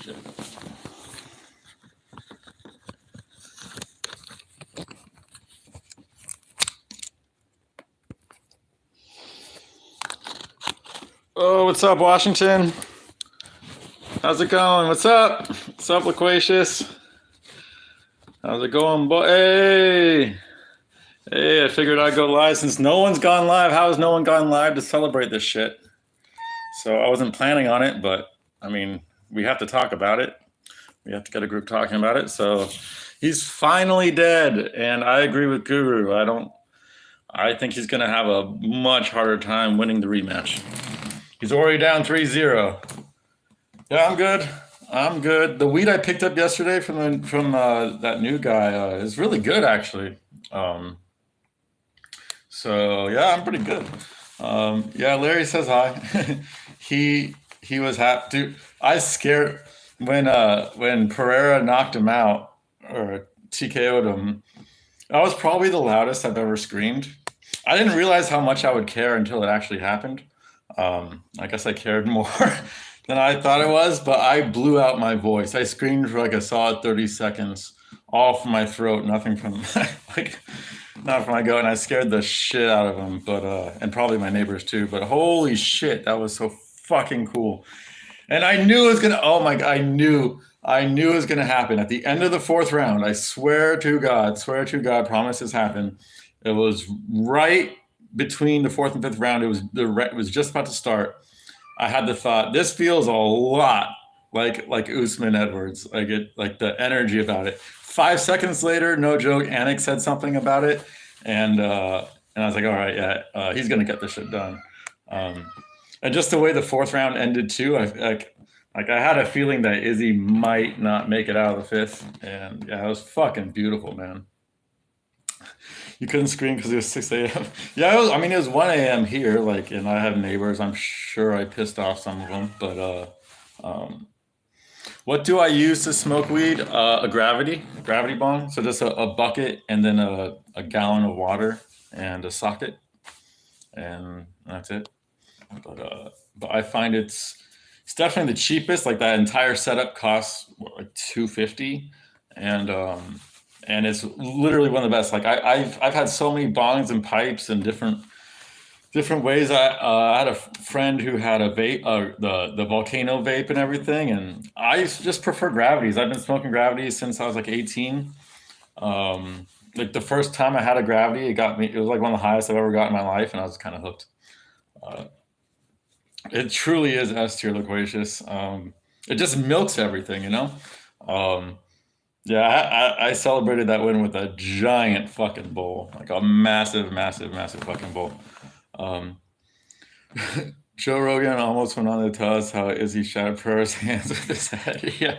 shit. Oh, what's up, Washington? How's it going? What's up? What's up, Loquacious? How's it going, boy? Hey! Hey, I figured I'd go live since no one's gone live. How has no one gone live to celebrate this shit? So I wasn't planning on it, but I mean, we have to talk about it. We have to get a group talking about it. So he's finally dead, and I agree with Guru. I think he's going to have a much harder time winning the rematch. He's already down 3-0. Yeah, I'm good. I'm good. The weed I picked up yesterday from that new guy is really good, actually. So yeah, I'm pretty good. Yeah, Larry says hi. he was happy. Dude, I scared when Pereira knocked him out or TKO'd him. That was probably the loudest I've ever screamed. I didn't realize how much I would care until it actually happened. I guess I cared more than I thought it was, but I blew out my voice. I screamed for like a solid 30 seconds, all from my throat, nothing from not from my gut, and I scared the shit out of him, but and probably my neighbors too. But holy shit, that was so fucking cool. And I knew it was gonna. Oh my god, I knew it was gonna happen at the end of the fourth round. I swear to God, promise this happened. It was right between the fourth and fifth round. It was just about to start. I had the thought, this feels a lot like Usman Edwards, like the energy about it. 5 seconds later, no joke, Anik said something about it, and I was like, all right, yeah, he's gonna get this shit done. And just the way the fourth round ended too, I had a feeling that Izzy might not make it out of the fifth, and yeah, it was fucking beautiful, man. You couldn't scream because it was 6 a.m. Yeah, it was 1 a.m. here, and I have neighbors. I'm sure I pissed off some of them, but what do I use to smoke weed? A gravity bong. So just a bucket and then a gallon of water and a socket, and that's it. But I find it's definitely the cheapest. Like that entire setup costs like $250, and it's literally one of the best. Like I've had so many bongs and pipes and different ways. I had a friend who had a vape, the volcano vape and everything, and I just prefer gravities. I've been smoking gravities since I was like 18. Like the first time I had a gravity, it was like one of the highest I've ever got in my life, and I was kind of hooked. It truly is S tier, Loquacious. It just milks everything, you know. Yeah, I celebrated that win with a giant fucking bowl, like a massive, massive, massive fucking bowl. Joe Rogan almost went on to tell us how Izzy shattered Pereira's hands with his head. Yeah,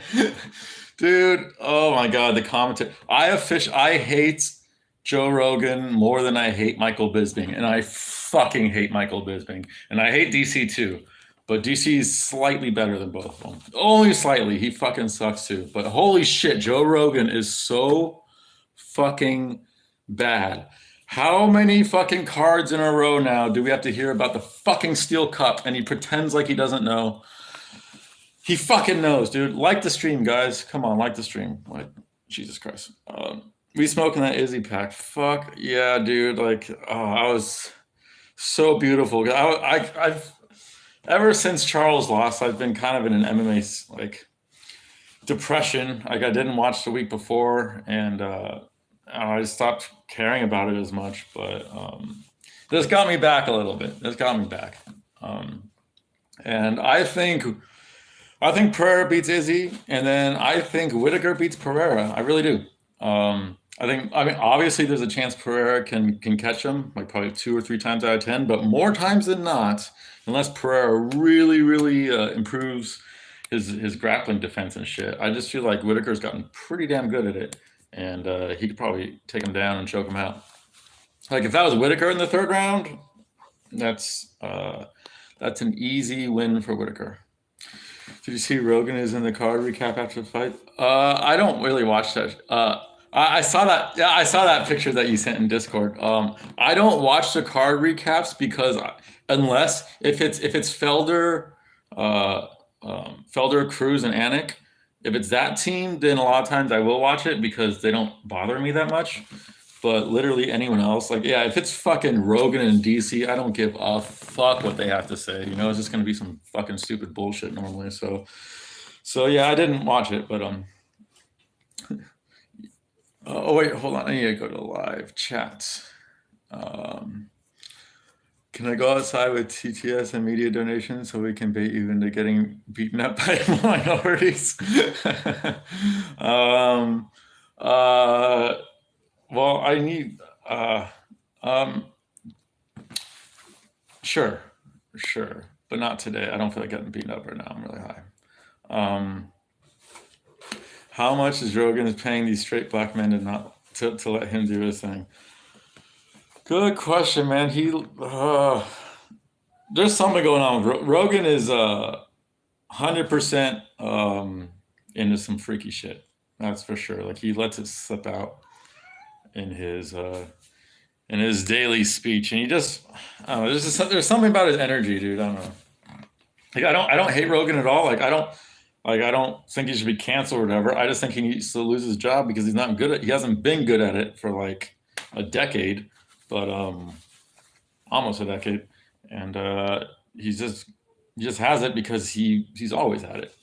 dude. Oh my god, the commentary. I hate Joe Rogan more than I hate Michael Bisping, and I fucking hate Michael Bisping, and I hate DC too. But DC is slightly better than both of them. Only slightly. He fucking sucks too. But holy shit, Joe Rogan is so fucking bad. How many fucking cards in a row now do we have to hear about the fucking steel cup, and he pretends like he doesn't know? He fucking knows, dude. Like the stream, guys. Come on, like the stream. Like, Jesus Christ. We smoking that Izzy pack. Fuck yeah, dude. Like, I was so beautiful. I've ever since Charles lost, I've been kind of in an MMA like depression. Like I didn't watch the week before, and I just stopped caring about it as much. But this got me back a little bit. And I think Pereira beats Izzy, and then I think Whitaker beats Pereira. I really do. I mean, obviously, there's a chance Pereira can catch him, like probably 2 or 3 times out of 10, but more times than not, unless Pereira really, really improves his grappling defense and shit. I just feel like Whitaker's gotten pretty damn good at it, and he could probably take him down and choke him out. Like if that was Whitaker in the third round, that's an easy win for Whitaker. Did you see Rogan is in the card recap after the fight? I don't really watch that. I saw that. Yeah, I saw that picture that you sent in Discord. I don't watch the card recaps because unless if it's Felder, Cruz, and Anik, if it's that team, then a lot of times I will watch it because they don't bother me that much. But literally anyone else, like, yeah, if it's fucking Rogan and DC, I don't give a fuck what they have to say. You know, it's just gonna be some fucking stupid bullshit normally. So yeah, I didn't watch it, but oh wait, hold on, I need to go to live chat. Um, can I go outside with TTS and media donations so we can bait you into getting beaten up by minorities? um, uh, well, I need. Um, sure, sure, but not today. I don't feel like getting beaten up right now. I'm really high. Um, how much is Rogan is paying these straight black men to let him do his thing? Good question, man. There's something going on. Rogan is 100% into some freaky shit. That's for sure. Like he lets it slip out in his daily speech, and he just I don't know. There's something about his energy, dude. I don't know. Like I don't hate Rogan at all. I don't think he should be canceled or whatever. I just think he needs to lose his job because he's not good at. He hasn't been good at it for like a decade, but almost a decade, and he just has it because he's always had it.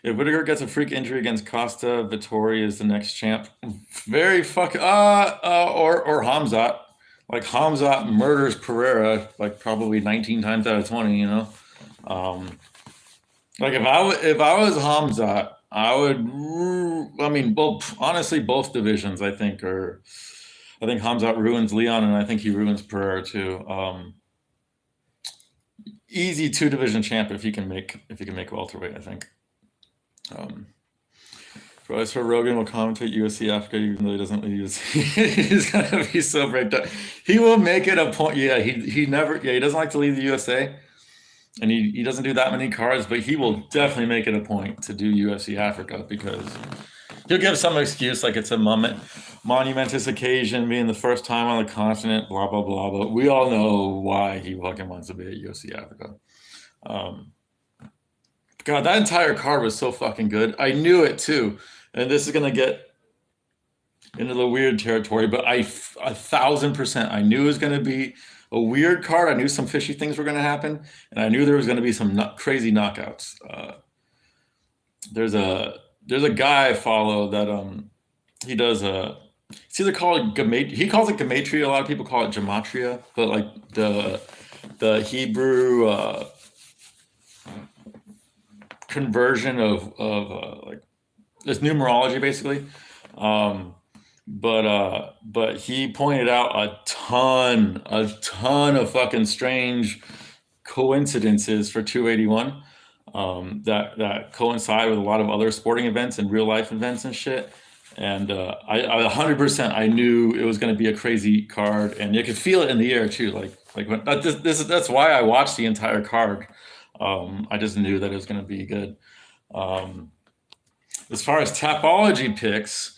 If Whitaker gets a freak injury against Costa, Vittori is the next champ. Very fuck or Hamzat. Like Hamzat murders Pereira like probably 19 times out of 20. You know, um, like if I was Hamzat, I would. I mean, both honestly, both divisions I think are. I think Hamzat ruins Leon, and I think he ruins Pereira too. Easy two division champ if he can make welterweight. I think. Um, Bryce for Rogan will commentate UFC Africa even though he doesn't leave UFC. He's gonna be so breaked up. He will make it a point. Yeah, he never. Yeah, he doesn't like to leave the USA, and he doesn't do that many cards. But he will definitely make it a point to do UFC Africa because he'll give some excuse like it's a momentous occasion, being the first time on the continent, blah blah blah. But we all know why he fucking wants to be at UFC Africa. Um, God, that entire card was so fucking good. I knew it too, and this is gonna get into the weird territory, but 1,000% I knew it was gonna be a weird card. I knew some fishy things were gonna happen, and I knew there was gonna be some crazy knockouts. There's a guy I follow that he does it's either called gematria. He calls it gematria. A lot of people call it gematria, but like the Hebrew conversion of like this numerology basically. Um, but he pointed out a ton of fucking strange coincidences for 281 that coincide with a lot of other sporting events and real life events and shit. And I 100% I knew it was going to be a crazy card, and you could feel it in the air too. Like when, that's why I watched the entire card. I just knew that it was going to be good. Um, as far as Tapology picks,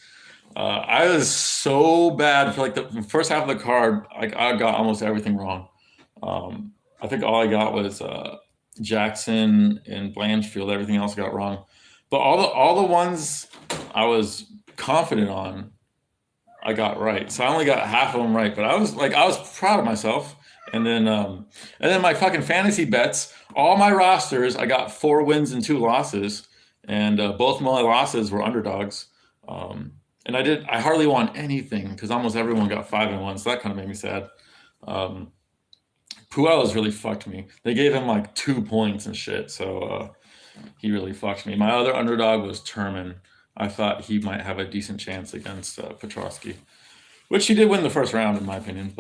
I was so bad for like the first half of the card. Like I got almost everything wrong. I think all I got was Jackson and Blanchfield. Everything else I got wrong. But all the ones I was confident on, I got right. So I only got half of them right. But I was proud of myself. And then my fucking fantasy bets, all my rosters, I got 4 wins and 2 losses, and both my losses were underdogs. And I hardly won anything because almost everyone got 5-1, so that kind of made me sad. Um, Puel's really fucked me. They gave him like 2 points and shit, so he really fucked me. My other underdog was Turman. I thought he might have a decent chance against Petrosky, which he did win the first round in my opinion,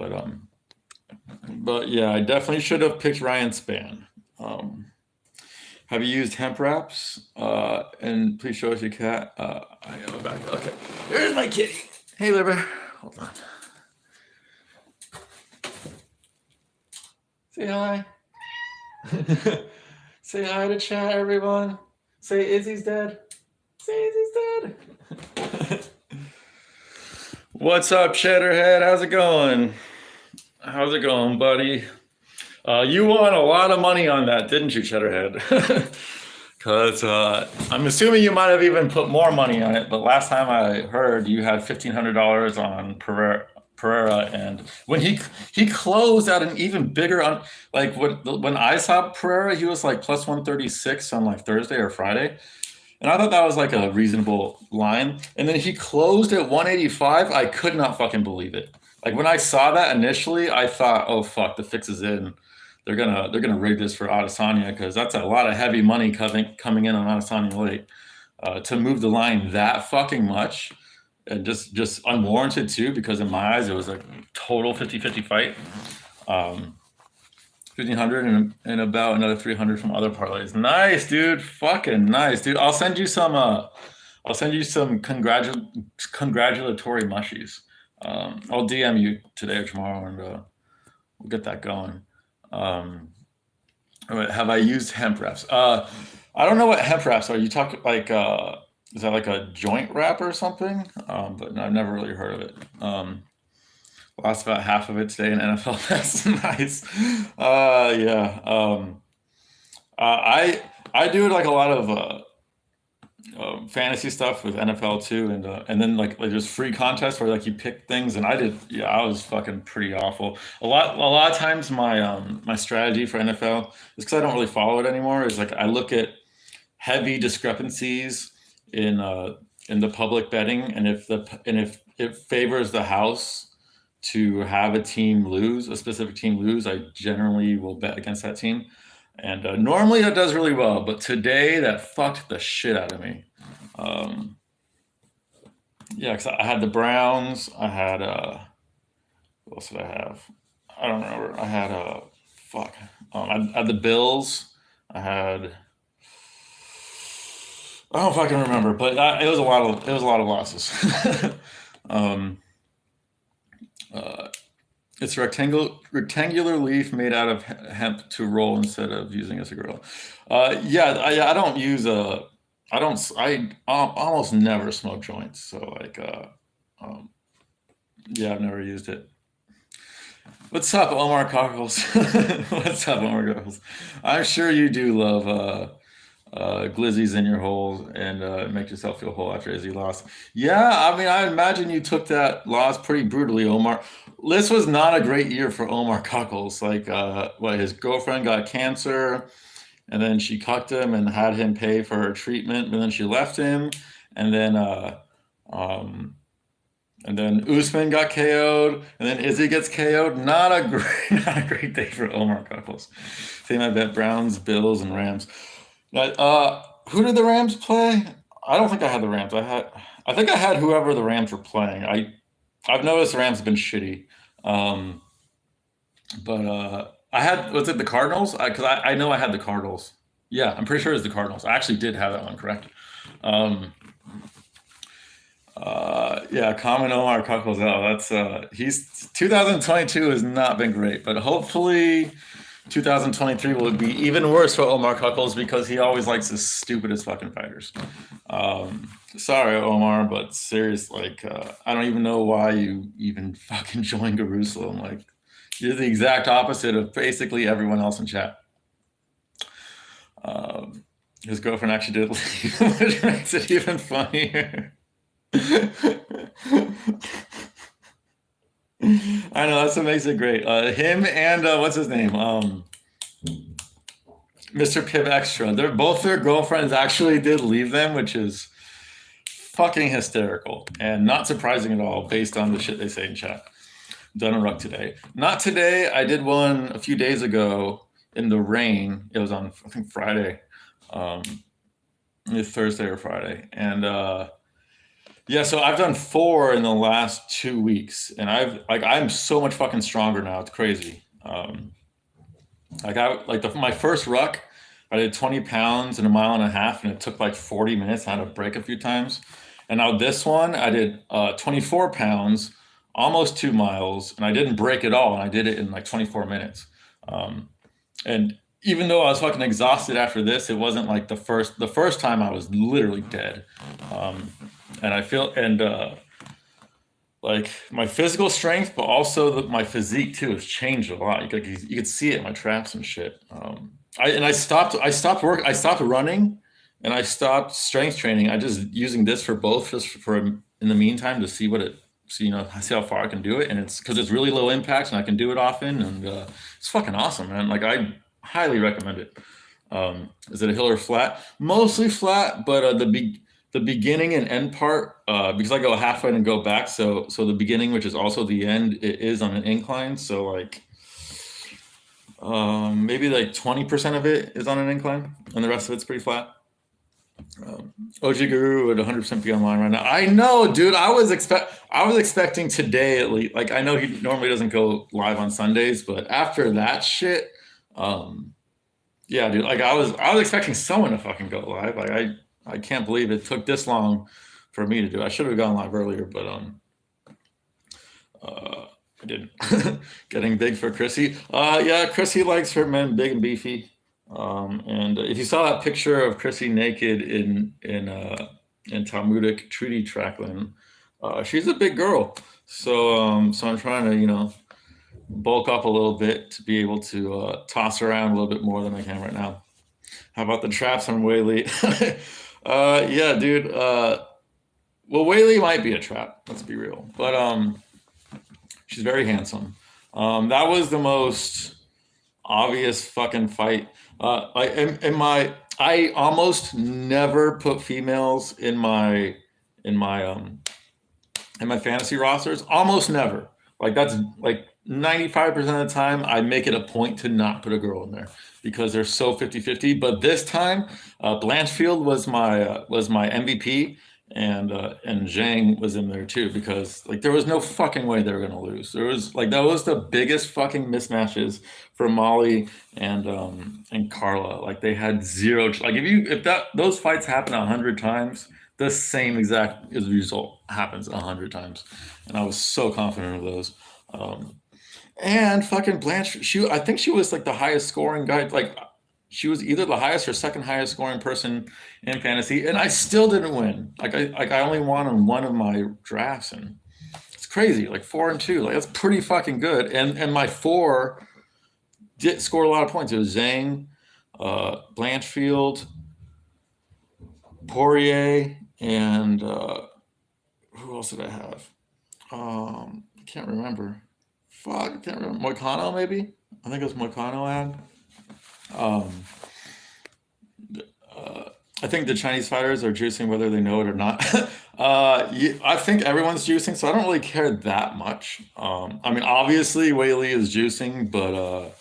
but yeah, I definitely should have picked Ryan Spann. Have you used hemp wraps? And please show us your cat. I go back. Okay, here's my kitty. Hey, Liver. Hold on. Say hi. Say hi to chat, everyone. Say Izzy's dead. Say Izzy's dead. What's up, Cheddarhead? How's it going? How's it going, buddy? You won a lot of money on that, didn't you, Cheddarhead? Because I'm assuming you might have even put more money on it, but last time I heard you had $1,500 on Pereira, and when he closed at an even bigger like when I saw Pereira, he was like plus 136 on like Thursday or Friday, and I thought that was like a reasonable line. And then he closed at 185. I could not fucking believe it. Like when I saw that initially, I thought, oh fuck, the fix is in. They're gonna rig this for Adesanya because that's a lot of heavy money coming in on Adesanya late. To move the line that fucking much and just unwarranted too, because in my eyes it was a total 50-50 fight. 1,500 and about another 300 from other parlays. Nice, dude. Fucking nice, dude. I'll send you some. I'll send you some congratulatory mushies. I'll DM you today or tomorrow, and we'll get that going. Have I used hemp wraps? I don't know what hemp wraps are. You talk like is that like a joint wrap or something? But I've never really heard of it. Lost about half of it today in NFL. That's nice. Yeah. I do like a lot of fantasy stuff with NFL too, and then like there's free contests where like you pick things, and I did. Yeah, I was fucking pretty awful. A lot of times my strategy for NFL is because I don't really follow it anymore. Is like I look at heavy discrepancies in the public betting, and if it favors the house to have a specific team lose, I generally will bet against that team. And normally that does really well, but today that fucked the shit out of me. Um, yeah, because I had the Browns. I had what else did I have? I don't remember. I had fuck. I had the Bills. I had I don't fucking remember, but it was a lot of losses. um, uh, it's a rectangular leaf made out of hemp to roll instead of using as a grill. Yeah, I don't use I don't almost never smoke joints. So like um, yeah, I've never used it. What's up, Omar Cockles? What's up, Omar Cockles? I'm sure you do love glizzies in your hole and make yourself feel whole after Izzy lost. Yeah, I mean, I imagine you took that loss pretty brutally, Omar. This was not a great year for Omar Cockles. Like, what, his girlfriend got cancer, and then she cucked him and had him pay for her treatment, and then she left him, and then um, Usman got KO'd, and then Izzy gets KO'd. Not a great, not a great day for Omar Cockles. Same, I bet Browns, Bills, and Rams. Who did the Rams play? I don't think I had the Rams. I think I had whoever the Rams were playing. I've noticed the Rams have been shitty. Um, but I had was it the Cardinals? Because I know I had the Cardinals. Yeah, I'm pretty sure it was the Cardinals. I actually did have that one correct. Um, yeah, Common Omar Cockles out. That's he's 2022 has not been great, but hopefully 2023 will be even worse for Omar Cuckles because he always likes the stupidest fucking fighters. Sorry, Omar, but serious, like, I don't even know why you even fucking joined Jerusalem. Like, you're the exact opposite of basically everyone else in chat. His girlfriend actually did leave, which makes it even funnier. I know that's what makes it great. Him and what's his name? Mr. Piv Extra. Their girlfriends actually did leave them, which is fucking hysterical and not surprising at all based on the shit they say in chat. Done a rug today. Not today. I did one a few days ago in the rain. It was on I think Friday. It's Thursday or Friday. And yeah, so I've done 4 in the last 2 weeks, and I'm so much fucking stronger now. It's crazy. My first ruck, I did 20 pounds in a mile and a half, and it took like 40 minutes. I had to break a few times. And now this one, I did 24 pounds, almost 2 miles, and I didn't break at all, and I did it in like 24 minutes. And even though I was fucking exhausted after this, it wasn't like the first time I was literally dead. And I feel like my physical strength, but also my physique too has changed a lot. You could see it in my traps and shit. I stopped running and I stopped strength training. I just using this for both, just for in the meantime to see what it, see, see how far I can do it, and it's because it's really low impact and I can do it often, and it's fucking awesome, man. Like I highly recommend it. Is it a hill or flat? Mostly flat, but the beginning and end part, because I go halfway and go back, so the beginning, which is also the end, it is on an incline. So like maybe like 20% of it is on an incline, and the rest of it's pretty flat. OG Guru would 100% be online right now. I know, dude. I was expecting today at least. Like I know he normally doesn't go live on Sundays, but after that shit, um, yeah, dude. Like I was expecting someone to fucking go live. Like I can't believe it took this long for me to do it. I should have gone live earlier, but I didn't. Getting big for Chrissy. Yeah, Chrissy likes her men big and beefy. And if you saw that picture of Chrissy naked in Talmudic treaty trackland, she's a big girl. So I'm trying to bulk up a little bit to be able to toss around a little bit more than I can right now. How about the traps on Whaley? Yeah, dude. Well, Whaley might be a trap. Let's be real, but she's very handsome. That was the most obvious fucking fight. Like in my, I almost never put females in my in my fantasy rosters. Almost never. Like that's like 95% of the time I make it a point to not put a girl in there because they're so 50-50. But this time, Blanchfield was my MVP, and Zhang was in there too because like there was no fucking way they were gonna lose. There was like that was the biggest fucking mismatches for Molly and Carla. Like they had zero. Like if that those fights happen 100 times, the same exact result happens 100 times, and I was so confident of those. Um, and fucking Blanche, I think she was like the highest scoring guy. Like she was either the highest or second highest scoring person in fantasy, and I still didn't win. I only won on one of my drafts, and it's crazy. Like 4-2, like that's pretty fucking good. And my four did score a lot of points. It was Zhang, Blanchfield, Poirier, and who else did I have? I can't remember. Fuck, I can't remember. Moicano, maybe? I think it was Moicano I had. Um, I think the Chinese fighters are juicing whether they know it or not. I think everyone's juicing, so I don't really care that much. I mean, obviously, Weili is juicing, but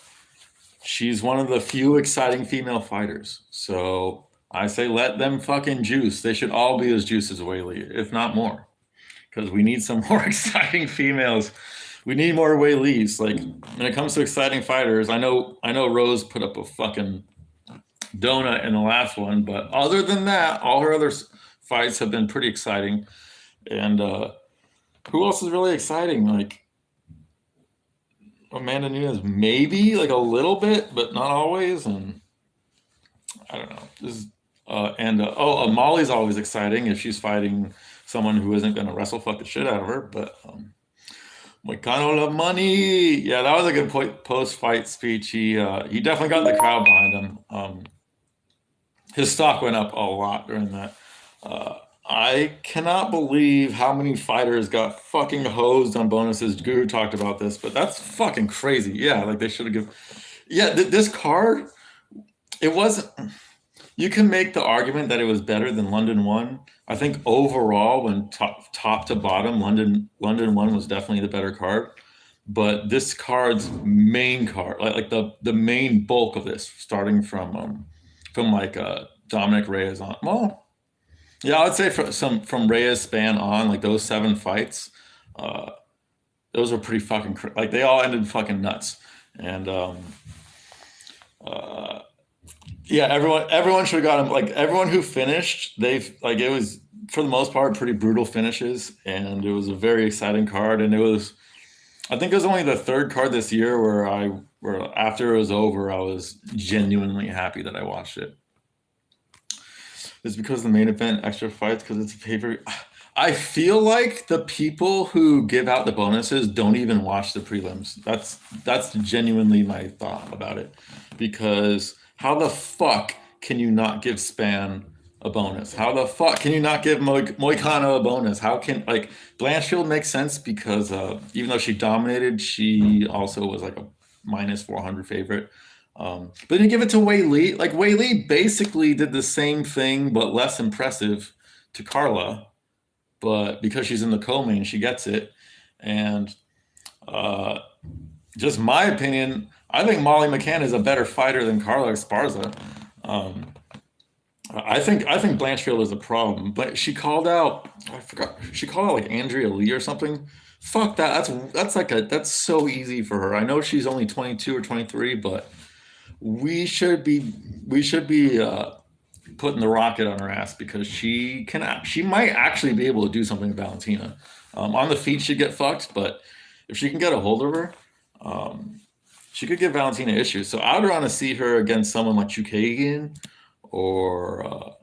she's one of the few exciting female fighters. So I say let them fucking juice. They should all be as juiced as Weili, if not more, because we need some more exciting females. We need more Weilis. Like when it comes to exciting fighters, I know Rose put up a fucking donut in the last one, but other than that, all her other fights have been pretty exciting. And who else is really exciting? Like Amanda Nunes, maybe like a little bit, but not always. And I don't know. Molly's always exciting if she's fighting someone who isn't going to wrestle fuck the shit out of her. But Moicano love money. Yeah, that was a good post fight speech. He definitely got the crowd behind him. His stock went up a lot during that. I cannot believe how many fighters got fucking hosed on bonuses. Guru talked about this, but that's fucking crazy. Yeah, like they should have given. Yeah, this card, it wasn't. You can make the argument that it was better than London One. I think overall, when top to bottom, London One was definitely the better card. But this card's main card, like the main bulk of this, starting from like Dominic Reyes on. Well, yeah, I would say from Reyes span on, like those 7 fights, uh, those were pretty fucking like they all ended fucking nuts. And uh, yeah, everyone should have got him. Like everyone who finished, they've like it was for the most part pretty brutal finishes, and it was a very exciting card. And it was, I think it was only the third card this year where after it was over, I was genuinely happy that I watched it. It's because the main event extra fights because it's a pay-per-view. I feel like the people who give out the bonuses don't even watch the prelims. That's genuinely my thought about it. Because how the fuck can you not give Span a bonus? How the fuck can you not give Moicano a bonus? How can like Blanchfield makes sense because even though she dominated, she also was like a minus 400 favorite. But you give it to Wei Li. Like Wei Li basically did the same thing but less impressive to Carla, but because she's in the co-main, she gets it. And uh, just my opinion, I think Molly McCann is a better fighter than Carla Esparza. Um, I think Blanchfield is a problem, but she called out. I forgot. She called out like Andrea Lee or something. Fuck that. That's so easy for her. I know she's only 22 or 23, but we should be putting the rocket on her ass because she might actually be able to do something to Valentina. On the feet she'd get fucked, but if she can get a hold of her, um, she could give Valentina issues. So I would want to see her against someone like Chukagian or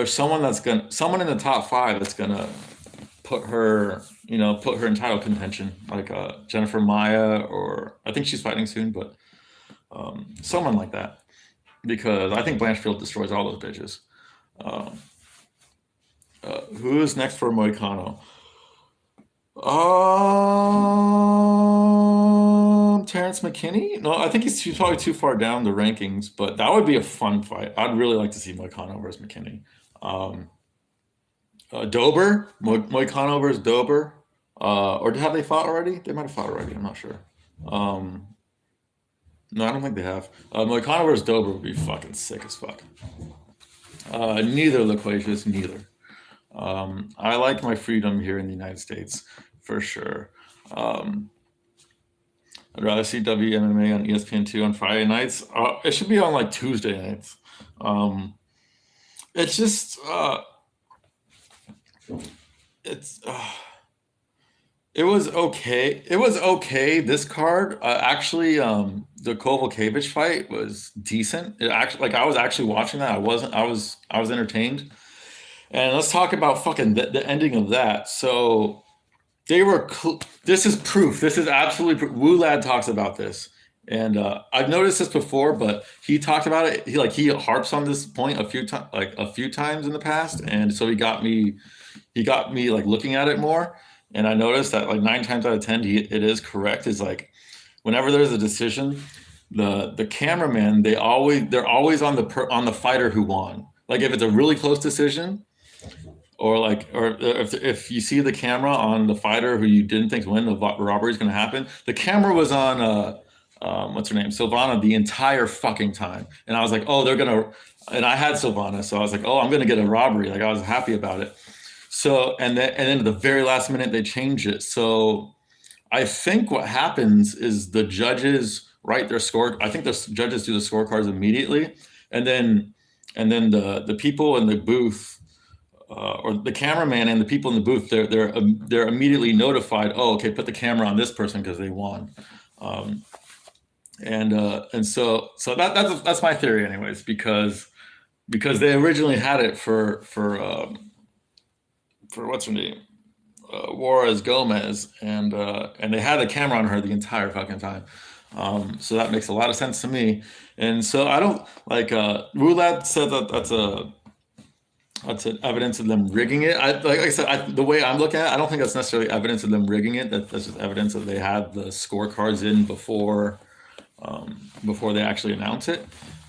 someone in the top five that's gonna put her in title contention, like Jennifer Maya, or I think she's fighting soon, but someone like that, because I think Blanchfield destroys all those bitches. Um, who is next for Moicano? Terrence McKinney? No, I think he's probably too far down the rankings, but that would be a fun fight. I'd really like to see Moicano versus McKinney. Um, Dober, Moicano versus Dober, or have they fought already? They might have fought already. I'm not sure. Um, no, I don't think they have. Moicano versus Dober would be fucking sick as fuck. Neither Loquacious, neither. I like my freedom here in the United States for sure. Um, I'd rather see WMMA on ESPN2 on Friday nights. It should be on like Tuesday nights. Um, it's just it's it was okay. It was okay. This card, actually, the Kovalevich fight was decent. It actually, like, I was actually watching that. I wasn't. I was entertained. And let's talk about fucking the ending of that. So this is proof. This is absolutely proof. Wu Lad talks about this, and I've noticed this before, but he talked about it. He harps on this point a few times in the past, and so he got me like looking at it more, and I noticed that like 9 times out of 10, it is correct. Is like whenever there's a decision, the cameraman they're always on on the fighter who won. Like if it's a really close decision, or if you see the camera on the fighter who you didn't think win, the robbery is going to happen. The camera was on what's her name, Silvana, the entire fucking time, and I was like, oh, they're gonna. And I had Silvana, so I was like, oh, I'm gonna get a robbery. Like I was happy about it. So and then at the very last minute they change it. So I think what happens is the judges write their score. I think the judges do the scorecards immediately, and then the people in the booth, or the cameraman and the people in the booth, they're immediately notified. Oh, okay, put the camera on this person because they won. Um, and so that's my theory, anyways, because they originally had it for what's her name, Juarez Gomez, and they had the camera on her the entire fucking time. So that makes a lot of sense to me. And so I don't like Roulette said that that's an evidence of them rigging it. Like I said, the way I'm looking at it, I don't think that's necessarily evidence of them rigging it. That's just evidence that they had the scorecards in before they actually announce it.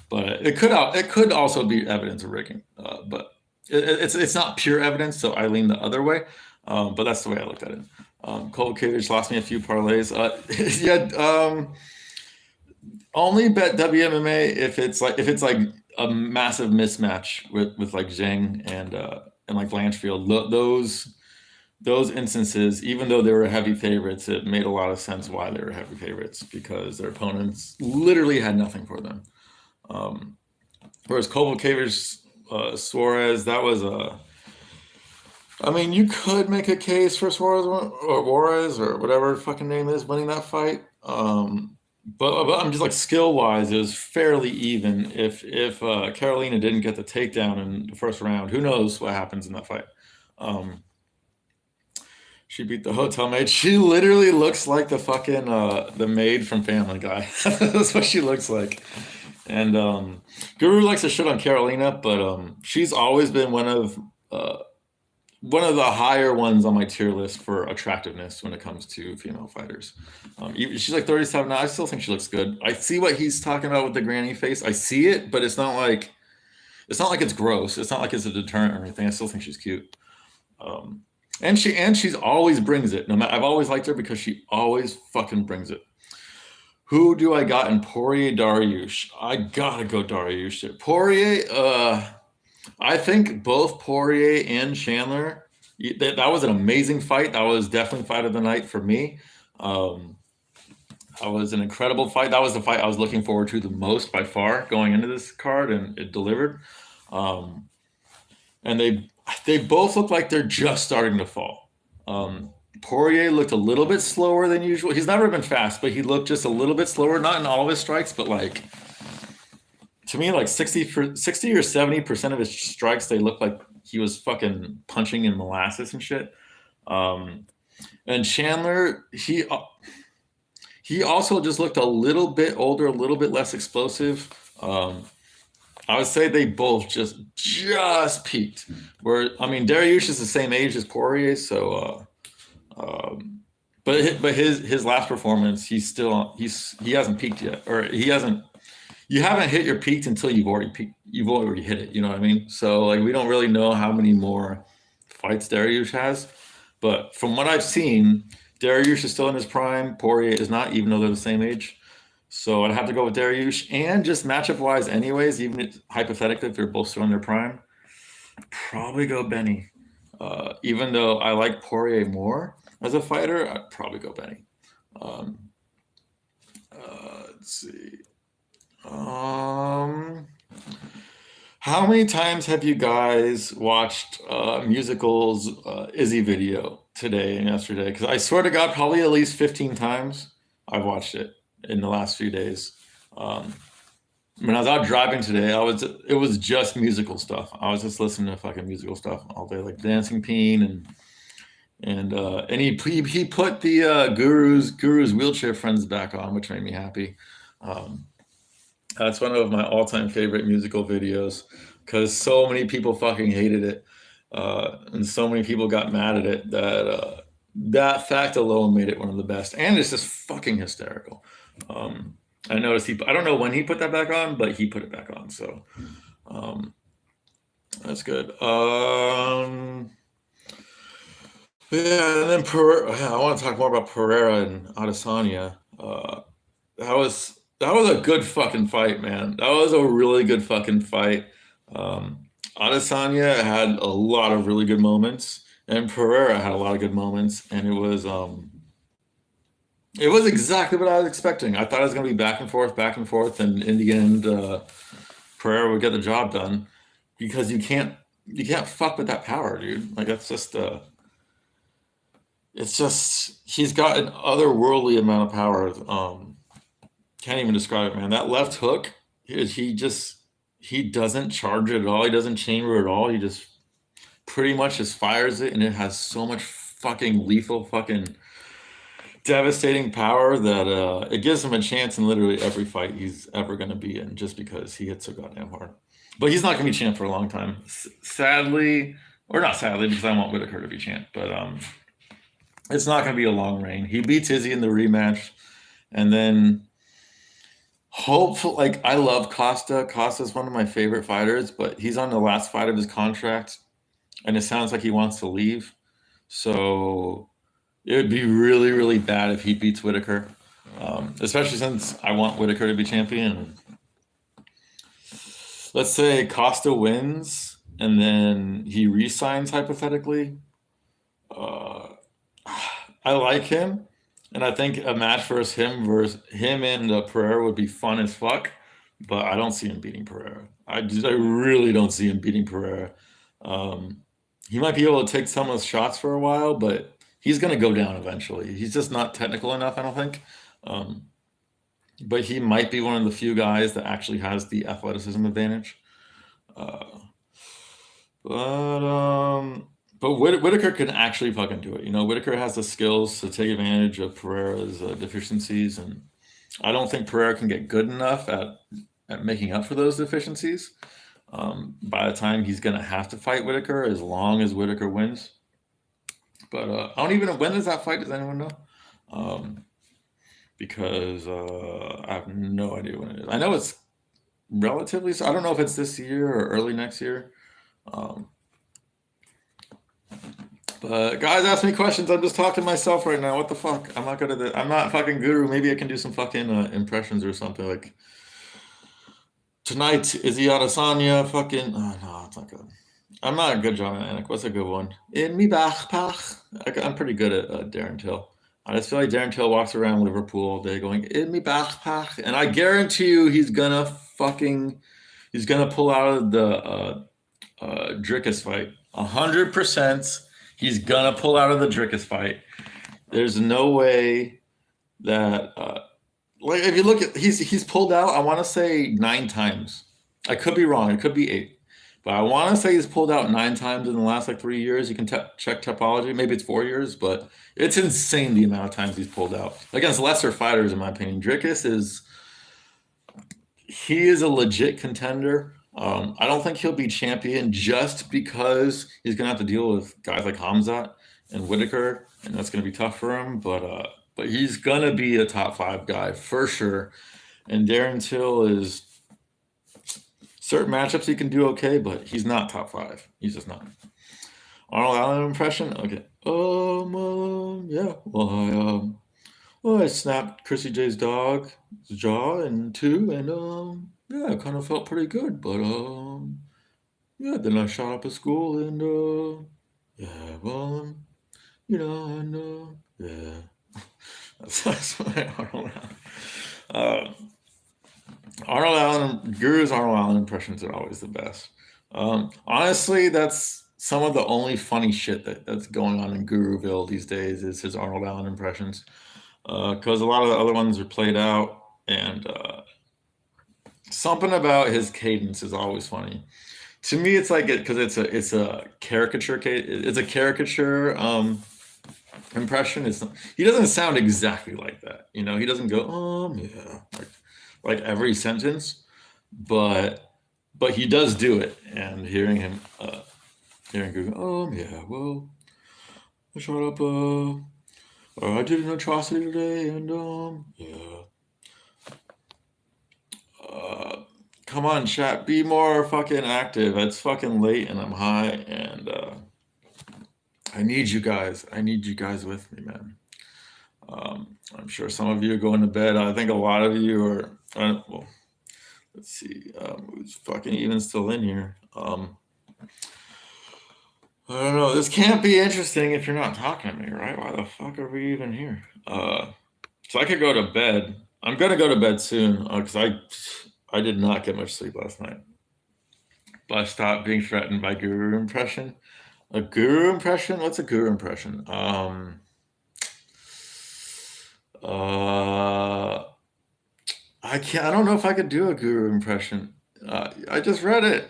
But it could also be evidence of rigging. But it's not pure evidence, so I lean the other way. But that's the way I looked at it. Kovalevich lost me a few parlays. Yeah, only bet WMMA if it's like a massive mismatch with like Zhang and like Blanchfield. Those instances, even though they were heavy favorites, it made a lot of sense why they were heavy favorites because their opponents literally had nothing for them. Um, Whereas Kovalevich, Suarez, that was a. I mean, you could make a case for Suarez or Juarez or whatever fucking name is winning that fight. But I'm just like skill wise, it was fairly even. If Carolina didn't get the takedown in the first round, who knows what happens in that fight? Um, she beat the hotel maid. She literally looks like the fucking the maid from Family Guy. That's what she looks like. And Guru likes to shit on Carolina, but she's always been one of the higher ones on my tier list for attractiveness when it comes to female fighters. She's like 37 now. I still think she looks good. I see what he's talking about with the granny face. I see it, but it's not like it's gross. It's not like it's a deterrent or anything. I still think she's cute. Um, and she's always brings it. No matter, I've always liked her because she always fucking brings it. Who do I got in Poirier Dariush? I gotta go Dariush there. Poirier, I think both Poirier and Chandler, that was an amazing fight. That was definitely fight of the night for me. Um, that was an incredible fight. That was the fight I was looking forward to the most by far going into this card, and it delivered. Um, and they both look like they're just starting to fall. Poirier looked a little bit slower than usual. He's never been fast, but he looked just a little bit slower. Not in all of his strikes, but like to me, like 60 or 70% of his strikes, they look like he was fucking punching in molasses and shit. Um, and Chandler, he also just looked a little bit older, a little bit less explosive. Um, I would say they both just peaked. Where I mean, Dariush is the same age as Poirier, so but his last performance, he hasn't peaked yet, or he hasn't. You haven't hit your peak until you've already peaked. You've already hit it. You know what I mean? So like we don't really know how many more fights Dariush has, but from what I've seen, Dariush is still in his prime. Poirier is not, even though they're the same age. So I'd have to go with Dariush, and just matchup wise, anyways, even if, hypothetically, if they're both still in their prime, probably go Benny. Even though I like Poirier more as a fighter, I'd probably go Benny. Um, let's see. Um, how many times have you guys watched musicals Izzy video today and yesterday? Because I swear to God, probably at least 15 times I've watched it in the last few days. Um, when I was out driving today, it was just musical stuff. I was just listening to fucking musical stuff all day, like Dancing Peen and he put the Guru's Wheelchair Friends back on, which made me happy. Um, that's one of my all-time favorite musical videos because so many people fucking hated it, and so many people got mad at it that that fact alone made it one of the best, and it's just fucking hysterical. Um, I noticed I don't know when he put that back on, but he put it back on, so um, that's good. Yeah, and then I want to talk more about Pereira and Adesanya. That was a good fucking fight, man. That was a really good fucking fight. Um, Adesanya had a lot of really good moments, and Pereira had a lot of good moments, and it was exactly what I was expecting. I thought it was going to be back and forth, and in the end, Pereira would get the job done because you can't fuck with that power, dude. Like that's just it's just he's got an otherworldly amount of power. Can't even describe it, man. That left hook, he doesn't charge it at all. He doesn't chamber at all. He just pretty much just fires it, and it has so much fucking lethal, fucking devastating power that it gives him a chance in literally every fight he's ever going to be in, just because he hits so goddamn hard. But he's not going to be champ for a long time, sadly, or not sadly, because I want Whitaker to be champ. But it's not going to be a long reign. He beats Izzy in the rematch, and then hopefully, like I love Costa. Costa's one of my favorite fighters, but he's on the last fight of his contract, and it sounds like he wants to leave. So it would be really, really bad if he beats Whitaker, especially since I want Whitaker to be champion. Let's say Costa wins, and then he resigns hypothetically. Uh, I like him, and I think a match versus him and Pereira would be fun as fuck. But I don't see him beating Pereira. I really don't see him beating Pereira. Um, he might be able to take some of the shots for a while, but he's going to go down eventually. He's just not technical enough, I don't think. Um, but he might be one of the few guys that actually has the athleticism advantage. Uh, but Whitaker can actually fucking do it. You know, Whitaker has the skills to take advantage of Pereira's deficiencies, and I don't think Pereira can get good enough at making up for those deficiencies. By the time he's gonna have to fight Whitaker, as long as Whitaker wins. But I don't even know when is that fight. Does anyone know? Um, because I have no idea when it is. I know it's relatively. So I don't know if it's this year or early next year. Um, but guys, ask me questions. I'm just talking to myself right now. What the fuck? I'm not good at it. I'm not fucking guru. Maybe I can do some fucking impressions or something like. Tonight is Adesanya fucking. Oh no, it's not good. I'm not a good John Anik. What's a good one? In me backpack. I'm pretty good at Darren Till. I just feel like Darren Till walks around Liverpool all day going in me backpack, and I guarantee you he's gonna pull out of the Drickus fight. 100%. He's gonna pull out of the Drickus fight. There's no way that like if you look at he's pulled out. I want to say 9 times. I could be wrong. It could be 8. But I want to say he's pulled out 9 times in the last like 3 years. You can check Topology. Maybe it's 4 years, but it's insane the amount of times he's pulled out against lesser fighters, in my opinion. Drickus is a legit contender. I don't think he'll be champion just because he's gonna have to deal with guys like Hamzat and Whitaker, and that's gonna be tough for him. But he's gonna be a top 5 guy for sure. And Darren Till is. Certain matchups he can do okay, but he's not top 5. He's just not. Arnold Allen impression? Okay. Yeah. Well, I snapped Chrissy J's dog's jaw in 2, and yeah, it kind of felt pretty good. But yeah, then I shot up a school, and yeah, well, and yeah, that's my Arnold Allen. Arnold Allen, Guru's Arnold Allen impressions are always the best. Honestly, that's some of the only funny shit that's going on in Guruville these days is his Arnold Allen impressions. Because a lot of the other ones are played out, and something about his cadence is always funny. To me, it's like because it's a caricature. It's a caricature impression. He doesn't sound exactly like that. He doesn't go yeah like every sentence, but he does do it. And hearing Google, yeah, well, I shot up I did an atrocity today, and yeah. Come on, chat, be more fucking active. It's fucking late and I'm high, and I need you guys. I need you guys with me, man. I'm sure some of you are going to bed. I think a lot of you are. Well, let's see. Who's fucking even still in here? I don't know. This can't be interesting if you're not talking to me, right? Why the fuck are we even here? So I could go to bed. I'm gonna go to bed soon because I did not get much sleep last night. But I stopped being threatened by guru impression. A guru impression? What's a guru impression? I can't. I don't know if I could do a guru impression. I just read it.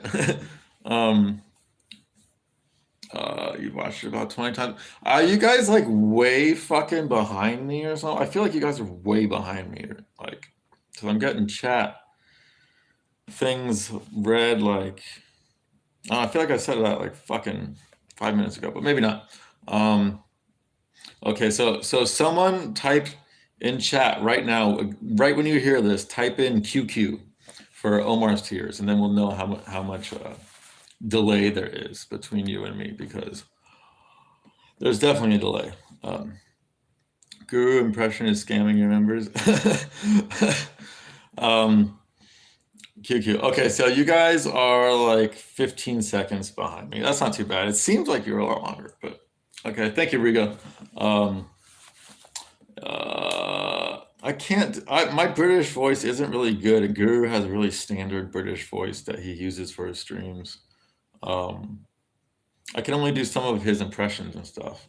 You watched it about 20 times. Are you guys like way fucking behind me or something? I feel like you guys are way behind me. Like, so I'm getting chat things read like. I feel like I said that like fucking 5 minutes ago, but maybe not. Okay, so someone type in chat right now, right when you hear this, type in QQ for Omar's tears, and then we'll know how much delay there is between you and me, because there's definitely a delay. Guru impression is scamming your members. QQ. Okay, so you guys are like 15 seconds behind me. That's not too bad. It seems like you're a lot longer, but okay. Thank you, Rigo. I can't. My British voice isn't really good. And Guru has a really standard British voice that he uses for his streams. I can only do some of his impressions and stuff,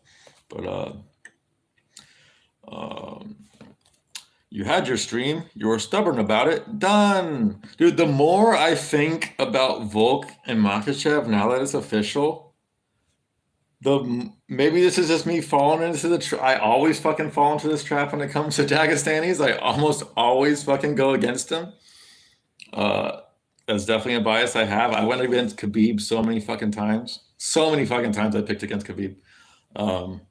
but you had your stream. You were stubborn about it. Done, dude. The more I think about Volk and Makhachev now that it's official, maybe this is just me falling into the I always fucking fall into this trap when it comes to Dagestanis. I almost always fucking go against them. Uh, that's definitely a bias I have. I went against Khabib so many fucking times. So many fucking times I picked against Khabib. Um,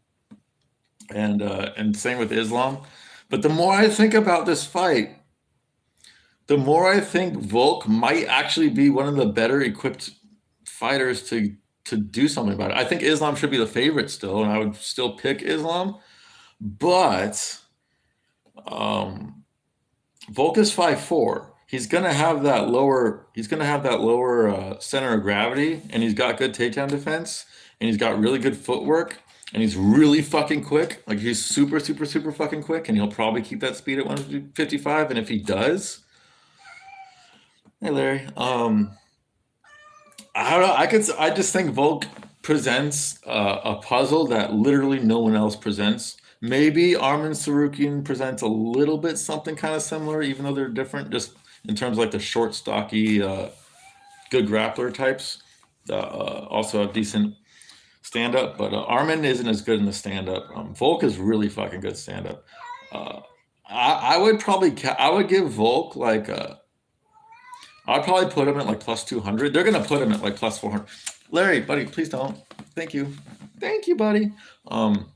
and same with Islam. But the more I think about this fight, the more I think Volk might actually be one of the better equipped fighters to do something about it. I think Islam should be the favorite still, and I would still pick Islam. But um, Volk is 5'4". He's gonna have that lower. He's gonna have that lower center of gravity, and he's got good takedown defense, and he's got really good footwork, and he's really fucking quick. Like he's super, super, super fucking quick, and he'll probably keep that speed at 155. And if he does, hey Larry, I don't know. I just think Volk presents a puzzle that literally no one else presents. Maybe Armin Sarukian presents a little bit something kind of similar, even though they're different, just in terms of like the short, stocky, good grappler types that also have decent stand up. But Armin isn't as good in the stand up. Volk is really fucking good stand up. Uh, I would probably I would give Volk like I'd probably put him at like plus 200. They're gonna put him at like plus 400. Larry, buddy, please don't. Thank you, buddy. Um,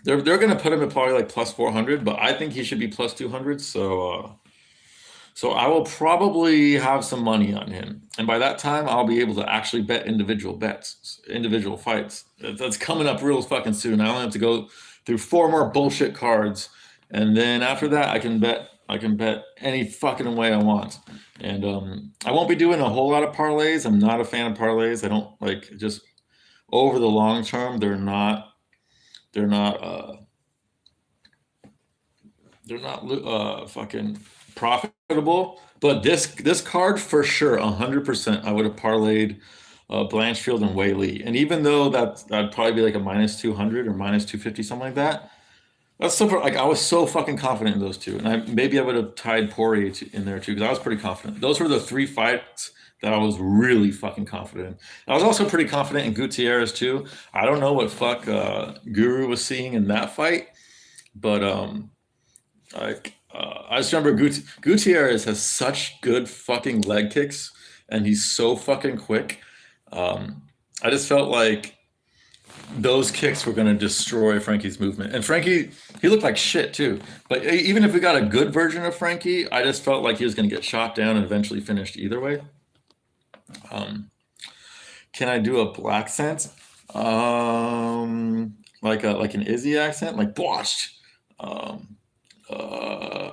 they're gonna put him at probably like plus 400, but I think he should be plus 200. So I will probably have some money on him, and by that time I'll be able to actually bet individual bets, individual fights. That's coming up real fucking soon. I only have to go through four more bullshit cards, and then after that I can bet. I can bet any fucking way I want, and I won't be doing a whole lot of parlays. I'm not a fan of parlays. I don't like just over the long term. They're not. They're not fucking profitable. But this card for sure, 100%, I would have parlayed Blanchfield and Whaley. And even though that'd probably be like a minus 200 or minus 250, something like that. That's super. Like I was so fucking confident in those two, and maybe I would have tied Poirier in there too because I was pretty confident. Those were the three fights that I was really fucking confident in. I was also pretty confident in Gutierrez too. I don't know what fuck Guru was seeing in that fight, but I just remember Gutierrez has such good fucking leg kicks, and he's so fucking quick. I just felt like those kicks were going to destroy Frankie's movement. And Frankie, he looked like shit too. But even if we got a good version of Frankie, I just felt like he was going to get shot down and eventually finished either way. Um, can I do a black accent? Like an Izzy accent, like boshed. Um, uh,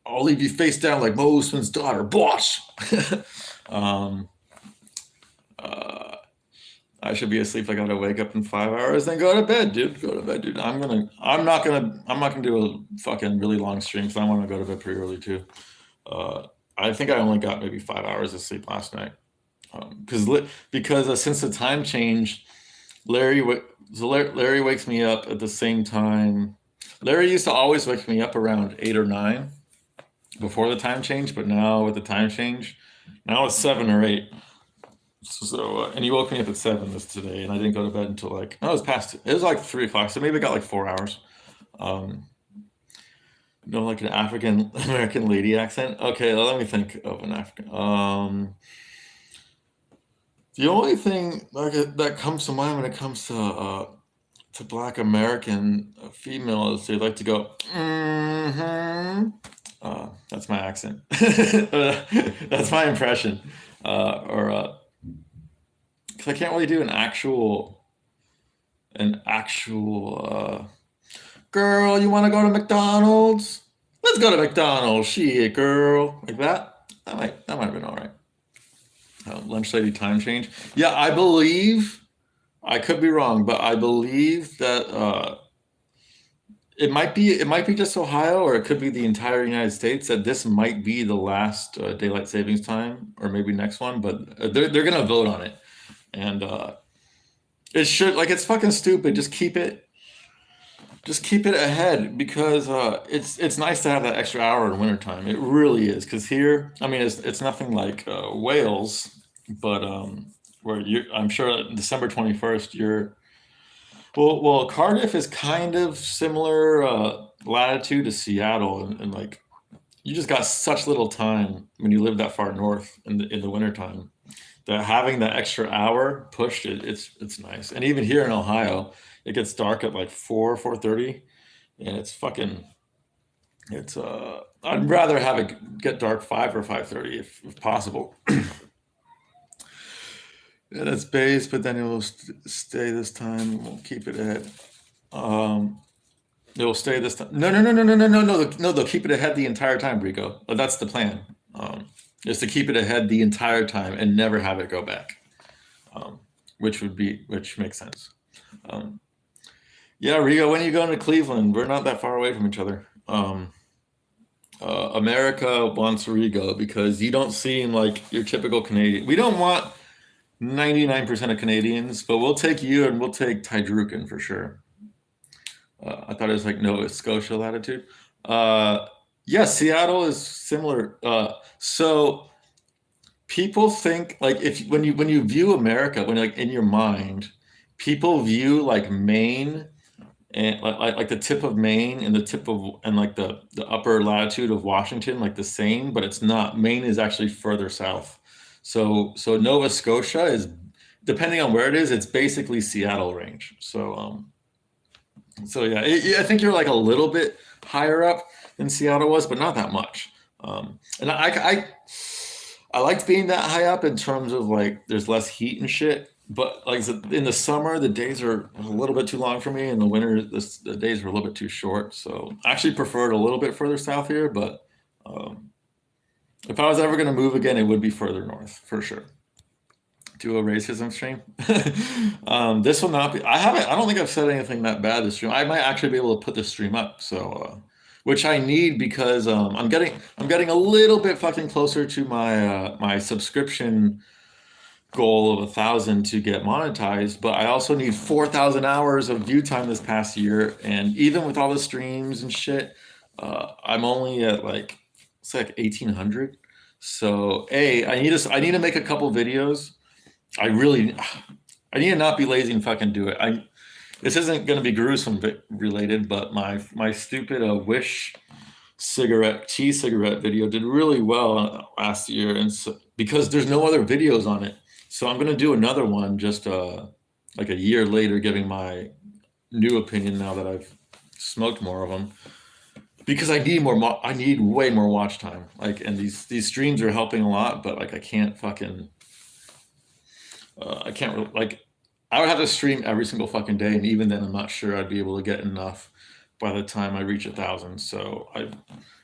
I'll leave you face down like Mo Usman's daughter, bosh. um, uh, I should be asleep. I gotta wake up in 5 hours, then go to bed, dude. Go to bed, dude. I'm not gonna do a fucking really long stream because I want to go to bed pretty early too. I think I only got maybe 5 hours of sleep last night. Because since the time change, Larry wakes me up at the same time. Larry used to always wake me up around 8 or 9 before the time change, but now with the time change, now it's 7 or 8. So and he woke me up at 7 this today, and I didn't go to bed until like no, it was past. It was like 3 o'clock, so maybe I got like 4 hours. Um, like an African American lady accent. Okay, let me think of an African. The only thing like that comes to mind when it comes to Black American female is they like to go. Mm-hmm. That's my accent. That's my impression. Or because I can't really do an actual girl. You want to go to McDonald's? Let's go to McDonald's. Shit, girl, like that. That might have been all right. Lunch lady time change. Yeah, I believe. I could be wrong, but I believe that it might be just Ohio, or it could be the entire United States. That this might be the last daylight savings time, or maybe next one. But they're gonna vote on it, and it should like it's fucking stupid. Just keep it ahead because it's nice to have that extra hour in wintertime. It really is because here, I mean, it's nothing like Wales, but where I'm sure December 21st, Cardiff is kind of similar latitude to Seattle, and like you just got such little time when you live that far north in the wintertime that having that extra hour pushed it's nice. And even here in Ohio, it gets dark at like 4:30, and it's fucking it's I'd rather have it get dark 5 or 5:30 if possible. Yeah, that's base, but then it will stay this time. We'll keep it ahead. Um, it will stay this time. No. They'll keep it ahead the entire time, Rico. That's the plan. Is to keep it ahead the entire time and never have it go back. Um, which makes sense. Um, yeah, Rico, when are you going to Cleveland? We're not that far away from each other. America wants Rico because you don't seem like your typical Canadian. We don't want 99% of Canadians, but we'll take you and we'll take Tydruken for sure. I thought it was like Nova Scotia latitude. Uh, yeah, Seattle is similar. So people think like if when you view America, when like in your mind, people view like Maine and like the tip of Maine and the tip of and like the upper latitude of Washington like the same, but it's not. Maine is actually further south. So Nova Scotia is depending on where it is, it's basically Seattle range. So yeah, I think you're like a little bit higher up than Seattle was, but not that much. And I liked being that high up in terms of like there's less heat and shit. But like I said, in the summer, the days are a little bit too long for me. In the winter, the days are a little bit too short. So I actually prefer it a little bit further south here. But um, if I was ever going to move again, it would be further north for sure. Do a racism stream. This will not be. I haven't. I don't think I've said anything that bad this stream. I might actually be able to put this stream up. Which I need because I'm getting a little bit fucking closer to my subscription goal of 1,000 to get monetized. But I also need 4,000 hours of view time this past year, and even with all the streams and shit, I'm only at like it's like 1,800. So I need to make a couple videos. I really, I need to not be lazy and fucking do it. This isn't going to be gruesome related, but my stupid Wish cheese cigarette video did really well last year, and so, because there's no other videos on it, so I'm going to do another one just like a year later, giving my new opinion now that I've smoked more of them. Because I need I need way more watch time. Like, and these streams are helping a lot, but like I can't fucking I can't like I would have to stream every single fucking day, and even then, I'm not sure I'd be able to get enough by the time I reach 1,000. So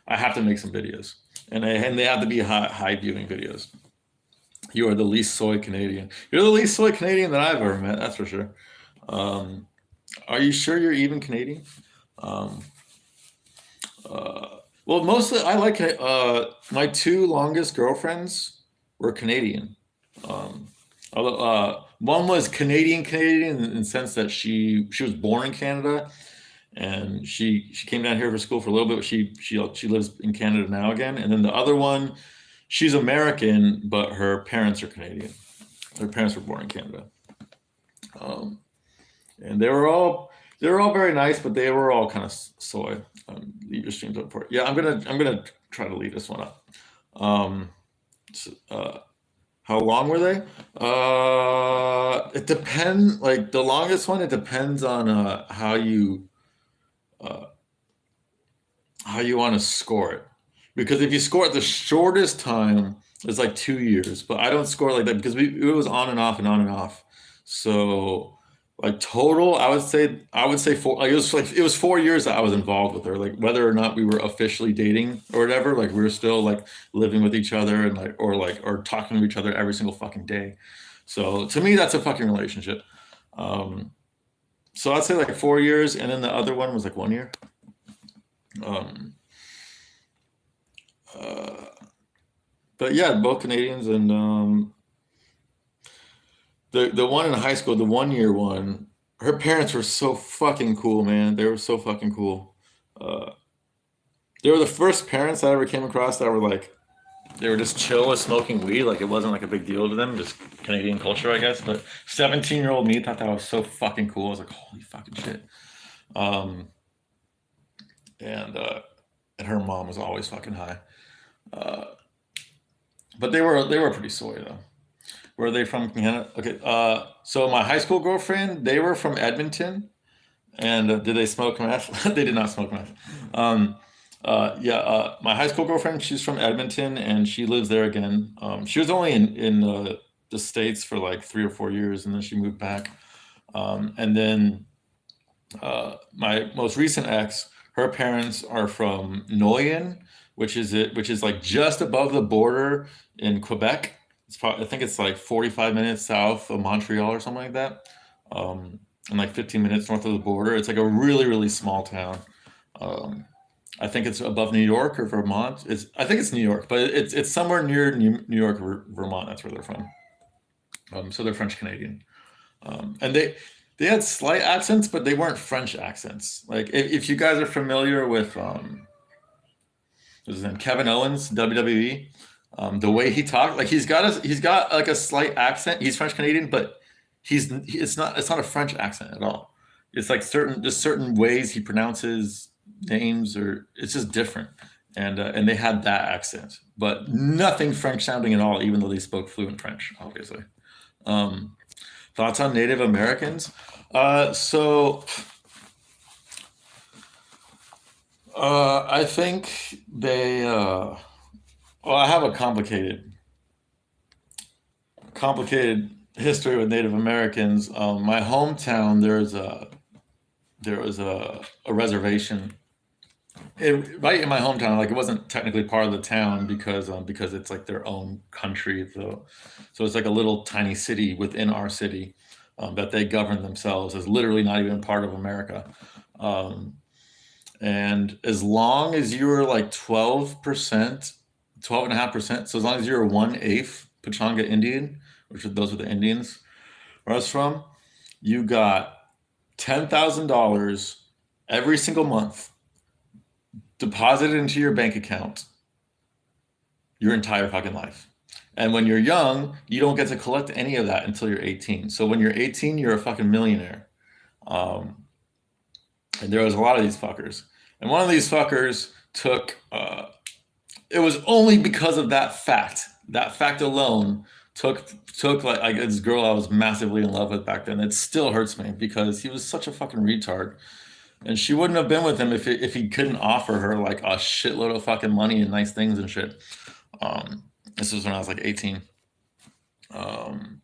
I have to make some videos, and they have to be high viewing videos. You are the least soy Canadian. You're the least soy Canadian that I've ever met. That's for sure. Um, are you sure you're even Canadian? Um, well, mostly I like my two longest girlfriends were Canadian. Um, Although one was Canadian in the sense that she was born in Canada, and she came down here for school for a little bit, but she lives in Canada now again. And then the other one, she's American, but her parents are Canadian. Her parents were born in Canada, um, and they were all very nice, but they were all kind of soy. Leave your streams up for it. Yeah, I'm gonna try to leave this one up. Um, s- uh, How long were they? It depends. Like the longest one, it depends on uh, how you want to score it. Because if you score it the shortest time, it's like 2 years. But I don't score it like that because it was on and off and on and off. So like total, I would say four. Like it was 4 years that I was involved with her. Like whether or not we were officially dating or whatever, like we were still like living with each other and or talking to each other every single fucking day. So to me, that's a fucking relationship. Um, so I'd say like 4 years, and then the other one was like 1 year. Um, uh, but yeah, both Canadians, and the one in high school, the 1 year one, her parents were so fucking cool, man. They were so fucking cool. Uh, they were the first parents I ever came across that were like they were just chill with smoking weed. Like it wasn't like a big deal to them, just Canadian culture, I guess. But 17-year-old me thought that was so fucking cool. I was like, holy fucking shit. Um, and and her mom was always fucking high. Uh, but they were pretty soy though. Where are they from? Canada? Okay. So my high school girlfriend, they were from Edmonton, and did they smoke meth? They did not smoke meth. Um, yeah. My high school girlfriend, she's from Edmonton, and she lives there again. She was only in the states for like 3 or 4 years, and then she moved back. And then my most recent ex, her parents are from Noyen, which is like just above the border in Quebec. It's probably, I think it's like 45 minutes south of Montreal or something like that, and like 15 minutes north of the border. It's like a really really small town. Um, I think it's above New York or Vermont. I think it's New York, but it's somewhere near New York, Vermont. That's where they're from. So they're French Canadian. And they had slight accents, but they weren't French accents. Like if you guys are familiar with what's his name, Kevin Owens, WWE, the way he talked, like he's got like a slight accent. He's French Canadian, but it's not a French accent at all. It's like certain ways he pronounces names, or it's just different. And they had that accent, but nothing French sounding at all, even though they spoke fluent French, obviously. Um, Thoughts on Native Americans? So I think they. Well, I have a complicated history with Native Americans. My hometown, there was a reservation right in my hometown. Like it wasn't technically part of the town because it's like their own country. So it's like a little tiny city within our city, that they govern themselves as literally not even part of America. Um, and as long as you were like 12%, 12.5%, so as long as you're 1/8 Pechanga Indian, those are the Indians where I was from, you got $10,000 every single month deposited into your bank account your entire fucking life. And when you're young, you don't get to collect any of that until you're 18. So when you're 18, you're a fucking millionaire. Um, and there was a lot of these fuckers. And one of these fuckers took, it was only because of that fact alone, took like this girl I was massively in love with back then. It still hurts me because he was such a fucking retard. And she wouldn't have been with him if he couldn't offer her like a shitload of fucking money and nice things and shit. This was when I was like 18. Um,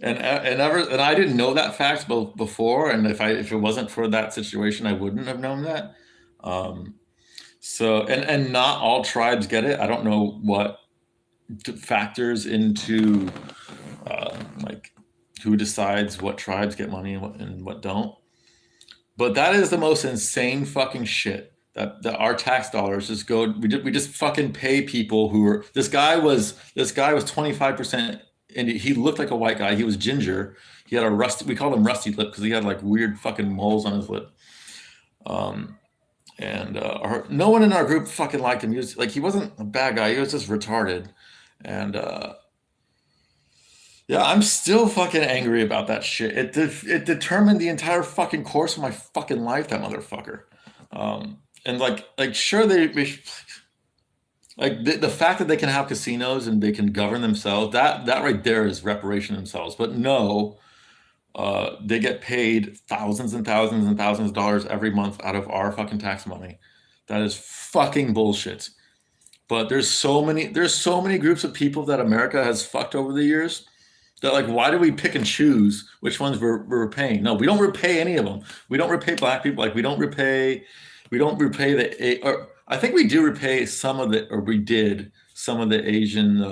and I didn't know that fact both before, and if it wasn't for that situation, I wouldn't have known that. Um, so and not all tribes get it. I don't know what factors into like who decides what tribes get money and what don't. But that is the most insane fucking shit that our tax dollars just go. We just fucking pay people who are. This guy was 25%, and he looked like a white guy. He was ginger. He had a rusty. We called him rusty lip because he had like weird fucking moles on his lip. Um, and no one in our group fucking liked him. He was like he wasn't a bad guy. He was just retarded. And yeah, I'm still fucking angry about that shit. It determined the entire fucking course of my fucking life, that motherfucker. And like sure like the fact that they can have casinos and they can govern themselves, that right there is reparation themselves. But no, they get paid thousands and thousands and thousands of dollars every month out of our fucking tax money. That is fucking bullshit. But there's so many groups of people that America has fucked over the years that like why do we pick and choose which ones we're repaying? No, we don't repay any of them. We don't repay black people. Like we don't repay or I think we do repay some of the or we did some of the Asian.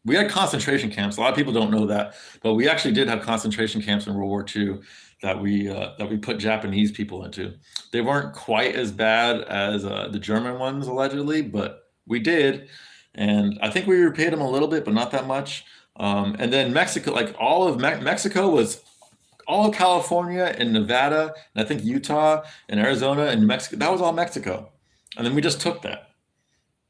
We had concentration camps. A lot of people don't know that, but we actually did have concentration camps in World War II that we put Japanese people into. They weren't quite as bad as the German ones allegedly, but we did, and I think we repaid them a little bit, but not that much. And then Mexico, like all of Mexico was all of California and Nevada, and I think Utah and Arizona and New Mexico. That was all Mexico, and then we just took that.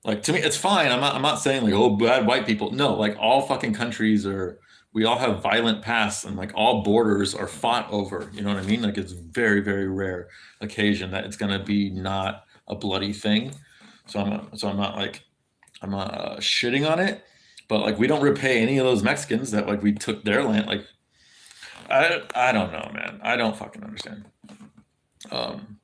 Like to me, it's fine. I'm not saying like oh bad white people. No, like all fucking countries are. We all have violent pasts, and like all borders are fought over. You know what I mean? Like it's very very rare occasion that it's gonna be not a bloody thing. I'm not shitting on it, but like we don't repay any of those Mexicans that like we took their land. Like I don't know, man. I don't fucking understand. Um,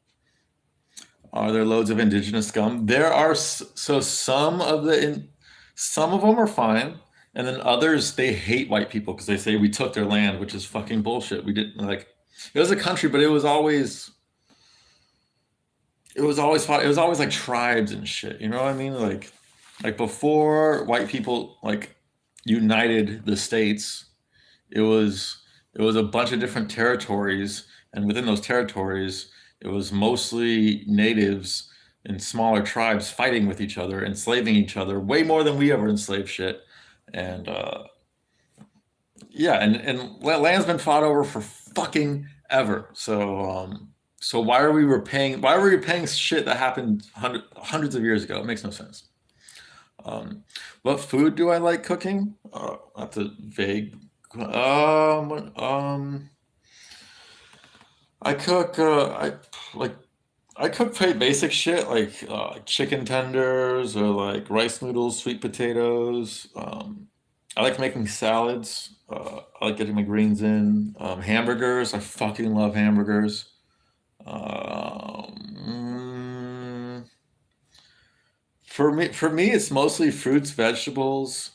are there loads of indigenous scum? There are. So some of them are fine, and then others they hate white people because they say we took their land, which is fucking bullshit. We didn't like. It was a country, but it was always like tribes and shit. You know what I mean? Like before white people like united the states, it was a bunch of different territories, and within those territories, it was mostly natives and smaller tribes fighting with each other, enslaving each other, way more than we ever enslaved shit. And yeah, and land's been fought over for fucking ever. So why are we repaying shit that happened hundreds of years ago? It makes no sense. Um, what food do I like cooking? That's a vague. I cook. Like I cook pretty basic shit like chicken tenders or like rice noodles, sweet potatoes. I like making salads. I like getting my greens in. Hamburgers. I fucking love hamburgers. Um, for me, it's mostly fruits, vegetables,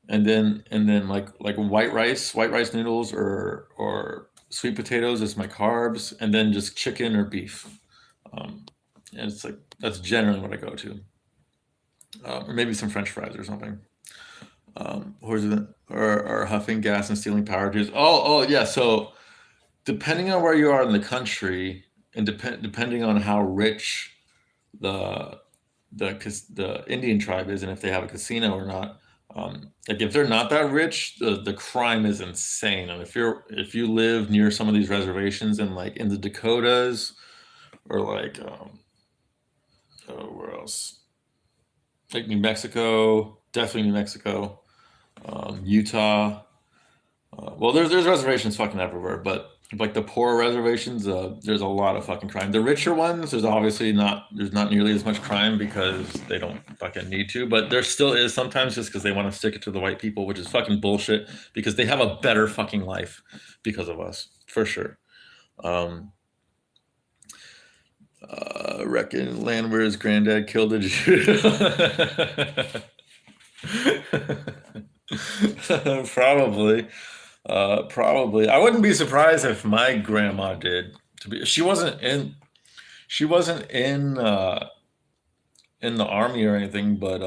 and then like white rice noodles or sweet potatoes is my carbs, and then just chicken or beef. Um, and it's like that's generally what I go to, or maybe some French fries or something. Or huffing gas and stealing power tools. Oh yeah. So depending on where you are in the country, and depending on how rich the the Indian tribe is and if they have a casino or not. Like if they're not that rich, the crime is insane. And if you live near some of these reservations in like in the Dakotas or like oh, where else? Like New Mexico, definitely New Mexico, Utah. Well, there's reservations fucking everywhere, but like the poor reservations, there's a lot of fucking crime. The richer ones, there's not nearly as much crime because they don't fucking need to, but there still is sometimes just because they want to stick it to the white people, which is fucking bullshit because they have a better fucking life because of us, for sure. Um, reckon land where his granddad killed a Jew. Probably. Probably. I wouldn't be surprised if my grandma did. To be, she wasn't in the army or anything, but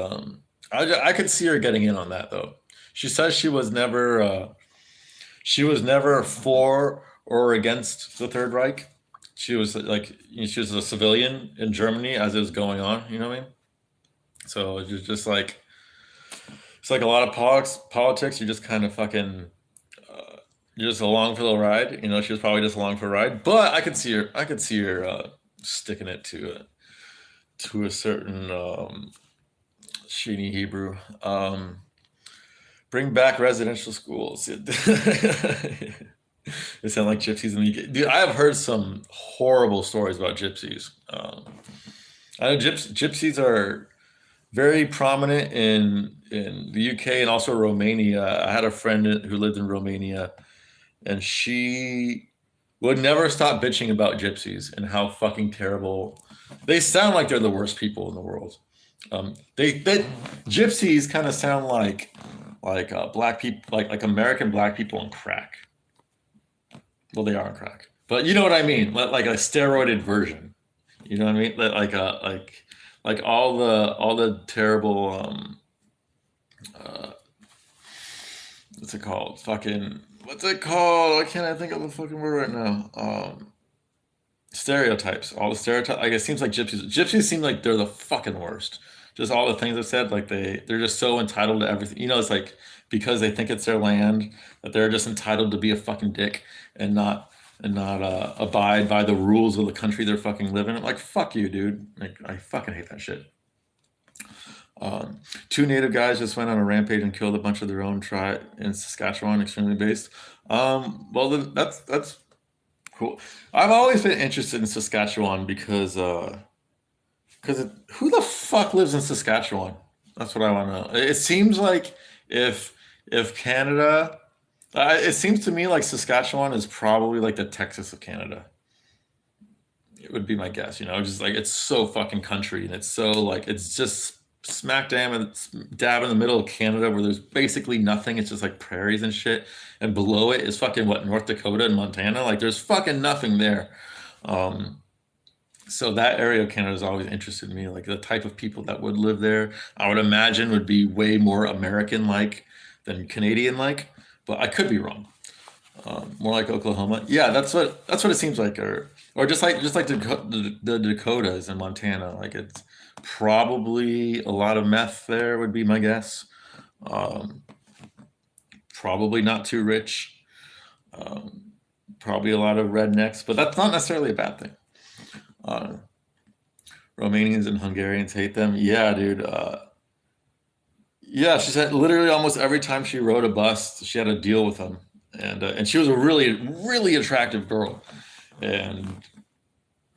I could see her getting in on that though. She says she was never for or against the Third Reich. She was like she was a civilian in Germany as it was going on. You know what I mean? So it was just like it's like a lot of politics. You just kind of fucking you're just along for the ride. You know, she was probably just along for a ride. But I could see her sticking it to a certain Sheeny Hebrew. Bring back residential schools. They sound like gypsies in the UK. Dude, I have heard some horrible stories about gypsies. I know gypsies are very prominent in the UK and also Romania. I had a friend who lived in Romania, and she would never stop bitching about gypsies and how fucking terrible they sound. Like they're the worst people in the world. They gypsies kind of sound like black people, like American black people on crack. Well, they are on crack, but you know what I mean, like a steroided version. You know what I mean? Like all the terrible uh, what's it called? Fucking what's it called? Why can't I think of the fucking word right now? Stereotypes. All the stereotypes. Like it seems like gypsies seem like they're the fucking worst. Just all the things I said. Like they're just so entitled to everything. You know, it's like because they think it's their land that they're just entitled to be a fucking dick and not abide by the rules of the country they're fucking living in. Like fuck you, dude. Like I fucking hate that shit. Two native guys just went on a rampage and killed a bunch of their own tribe in Saskatchewan, extremely based. Well, that's cool. I've always been interested in Saskatchewan because Because who the fuck lives in Saskatchewan? That's what I want to know. It seems like if if Canada, it seems to me like Saskatchewan is probably like the Texas of Canada. It would be my guess. Just like it's so fucking country and it's so like it's just smack dab in the middle of Canada where there's basically nothing. It's just like prairies and shit. And below it is fucking what, North Dakota and Montana. Like there's fucking nothing there. Um, so that area of Canada has always interested me. Like the type of people that would live there, I would imagine would be way more American like than Canadian like. But I could be wrong. More like Oklahoma. Yeah, that's what it seems like, or just like the Dakotas and Montana. Like it's probably a lot of meth there would be my guess. Um, Probably not too rich. Um, Probably a lot of rednecks, but that's not necessarily a bad thing. Uh, Romanians and Hungarians hate them. Yeah, dude. Yeah, she said literally almost every time she rode a bus, she had to deal with them, and she was a really really attractive girl, and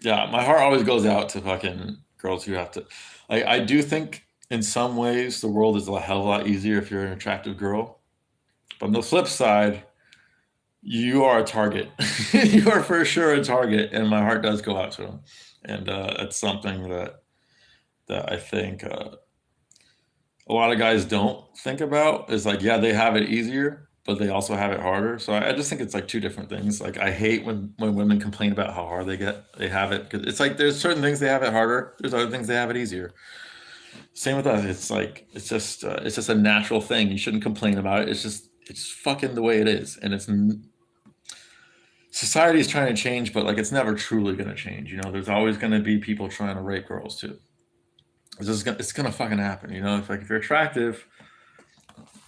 yeah, my heart always goes out to fucking girls who have to. I do think in some ways the world is a hell of a lot easier if you're an attractive girl, but on the flip side, you are a target. You are for sure a target, and my heart does go out to them, and it's something that I think. A lot of guys don't think about is like, yeah, they have it easier, but they also have it harder. So I just think it's like two different things. Like I hate when women complain about how hard they have it because it's like there's certain things they have it harder. There's other things they have it easier. Same with us. It's like it's just a natural thing. You shouldn't complain about it. It's fucking the way it is, and society is trying to change, but like it's never truly going to change. There's always going to be people trying to rape girls too. It's gonna fucking happen. If you're attractive,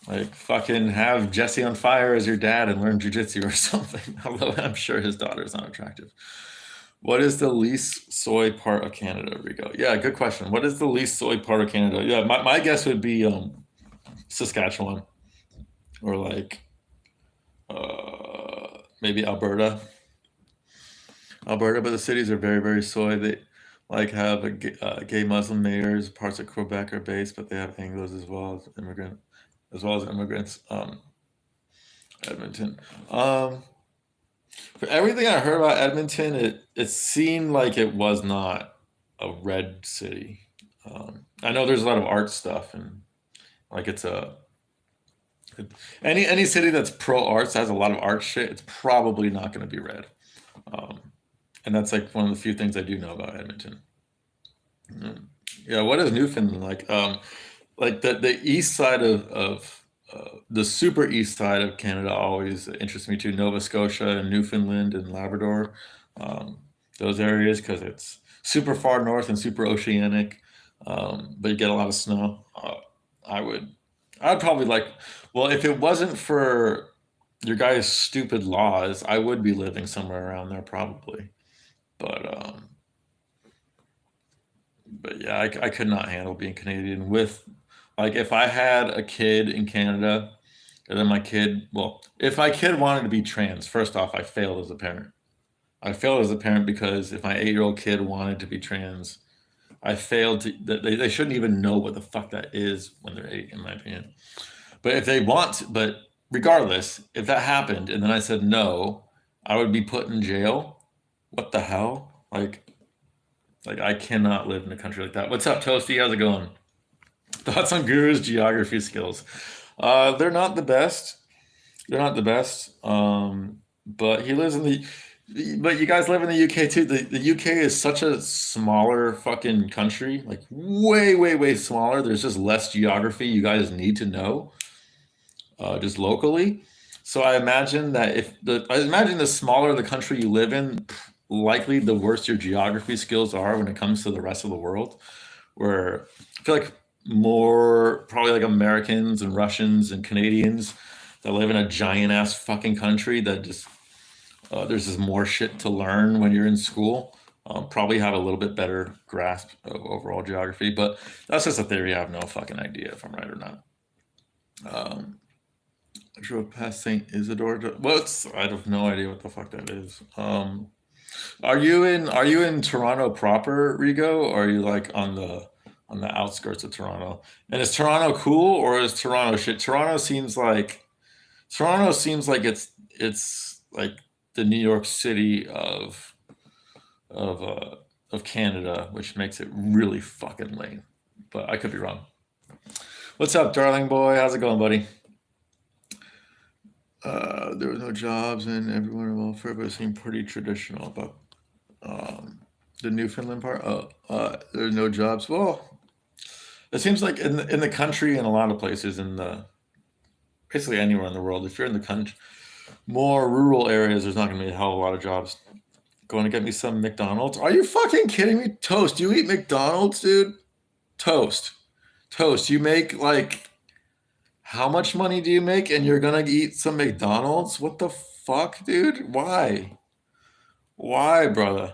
like fucking have Jesse on fire as your dad and learn jujitsu or something. Although I'm sure his daughter's not attractive. What is the least soy part of Canada, Rico? Yeah, good question. What is the least soy part of Canada? Yeah, my guess would be Saskatchewan or like maybe Alberta, but the cities are very, very soy. They like have gay Muslim mayors. Parts of Quebec are based, but they have Anglos as well as immigrants. Edmonton. Um, for everything I heard about Edmonton, it seemed like it was not a red city. I know there's a lot of art stuff and like any city that's pro arts has a lot of art shit. It's probably not going to be red. Um, and that's like one of the few things I do know about Edmonton. Mm. Yeah, what is Newfoundland like? Like the east side of the super east side of Canada always interests me too. Nova Scotia and Newfoundland and Labrador, um, those areas because it's super far north and super oceanic, but you get a lot of snow. I would, I'd probably like. Well, if it wasn't for your guys' stupid laws, I would be living somewhere around there probably. But yeah, I could not handle being Canadian with like if I had a kid in Canada and then well, if my kid wanted to be trans, first off, I failed as a parent. I failed as a parent because if my 8-year-old kid wanted to be trans, I failed to they shouldn't even know what the fuck that is when they're 8, in my opinion. But if they want, but regardless, if that happened and then I said no, I would be put in jail. What the hell? Like I cannot live in a country like that. What's up, Toasty? How's it going? Thoughts on Guru's geography skills? They're not the best. They're not the best. But he lives in the. But you guys live in the UK too. The UK is such a smaller fucking country, like way, way, way smaller. There's just less geography you guys need to know, just locally. So I imagine the smaller the country you live in, likely the worse your geography skills are when it comes to the rest of the world. Where I feel like more probably like Americans and Russians and Canadians that live in a giant ass fucking country that just there's just more shit to learn when you're in school. Probably have a little bit better grasp of overall geography, but that's just a theory. I have no fucking idea if I'm right or not. Um, I drove past St. Isidore. I have no idea what the fuck that is. Are you in Toronto proper, Rigo, or are you like on the outskirts of Toronto? And is Toronto cool or is Toronto shit? Toronto seems like it's like the New York City of uh of Canada, which makes it really fucking lame. But I could be wrong. What's up, darling boy? How's it going, buddy? There were no jobs and everyone on welfare, but it seemed pretty traditional. But um, the Newfoundland part, there's no jobs. Well, it seems like in the country and a lot of places in the basically anywhere in the world, if you're in the country, more rural areas, there's not going to be a hell of a lot of jobs. Going to get me some McDonald's? Are you fucking kidding me? Toast. You eat McDonald's, dude? Toast. Toast. You make like how much money do you make and you're gonna eat some McDonald's? What the fuck, dude? Why? Why, brother?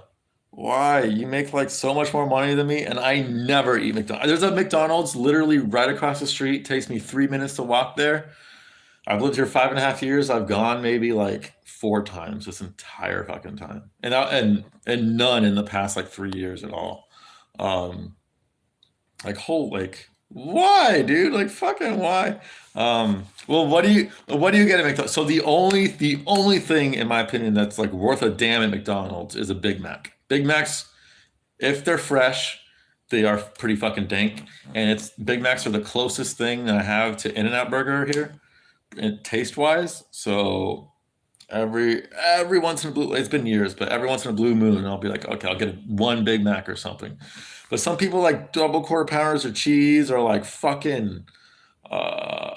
Why? You make like so much more money than me and I never eat McDonald's. There's a McDonald's literally right across the street. Takes me 3 minutes to walk there. I've lived here 5.5 years. I've gone maybe like 4 times this entire fucking time, and none in the past like 3 years at all. Um, like why, dude? Like fucking why? Well, what do you get at McDonald's? So the only thing in my opinion that's like worth a damn at McDonald's is a Big Mac. Big Macs, if they're fresh, they are pretty fucking dank, and it's Big Macs are the closest thing that I have to In-N-Out Burger here taste wise. So every once in a blue, it's been years, but every once in a blue moon, I'll be like, okay, I'll get one Big Mac or something. But some people like double quarter pounders or cheese or like fucking uh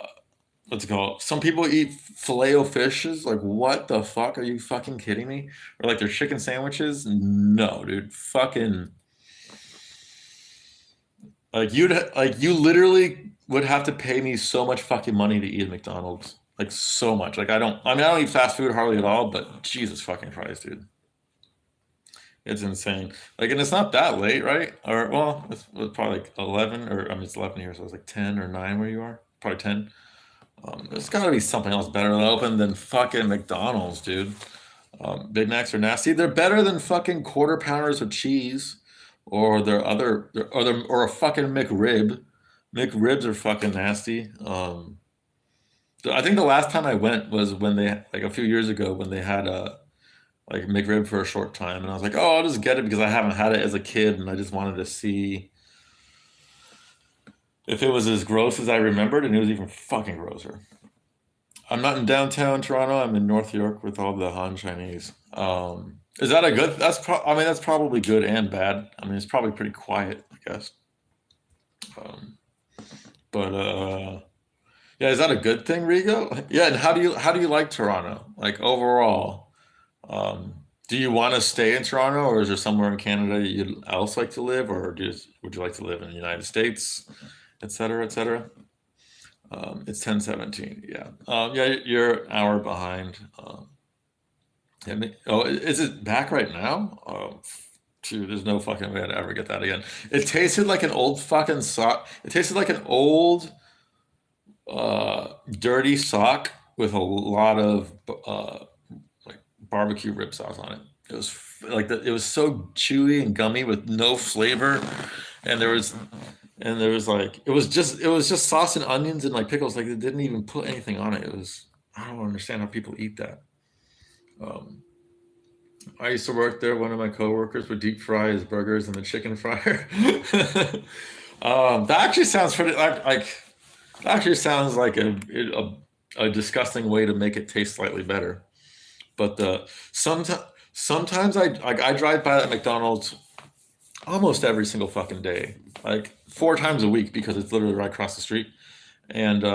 what's it called? Some people eat filet o fishes. Like, what the fuck? Are you fucking kidding me? Or like their chicken sandwiches? No, dude. Fucking like you literally would have to pay me so much fucking money to eat at McDonald's. Like so much. Like I don't eat fast food hardly at all, but Jesus fucking Christ, dude. It's insane. Like, and it's not that late, right? Or well, it's probably like 11, or I mean it's 11 here, so it's like 10 or 9 where you are. Probably 10. There's got to be something else better than open than fucking McDonald's, dude. Big Macs are nasty. They're better than fucking quarter pounders with cheese, or or a fucking McRib. McRibs are fucking nasty. I think the last time I went was when they like a few years ago when they had a like McRib for a short time, and I was like, oh, I'll just get it because I haven't had it as a kid, and I just wanted to see if it was as gross as I remembered, and it was even fucking grosser. I'm not in downtown Toronto. I'm in North York with all the Han Chinese. Is that a good? I mean, that's probably good and bad. I mean, it's probably pretty quiet, I guess. Um, but yeah, is that a good thing, Rigo? Yeah, and how do you like Toronto? Like overall, do you want to stay in Toronto, or is there somewhere in Canada you'd else like to live, or would you like to live in the United States, et cetera, et cetera? It's 10:17. Yeah. Yeah, you're an hour behind. Yeah, oh, is it back right now? Oh, shoot, there's no fucking way I'd ever get that again. It tasted like an old fucking sock. It tasted like an old, dirty sock with a lot of like barbecue rib sauce on it. It was it was so chewy and gummy with no flavor, and there was like it was just sauce and onions and like pickles. Like they didn't even put anything on it. It was I don't understand how people eat that. Um, I used to work there. One of my coworkers would deep fry his burgers in the chicken fryer. That actually sounds pretty like that actually sounds like a disgusting way to make it taste slightly better. But sometimes I drive by that McDonald's almost every single fucking day, like 4 times a week because it's literally right across the street. And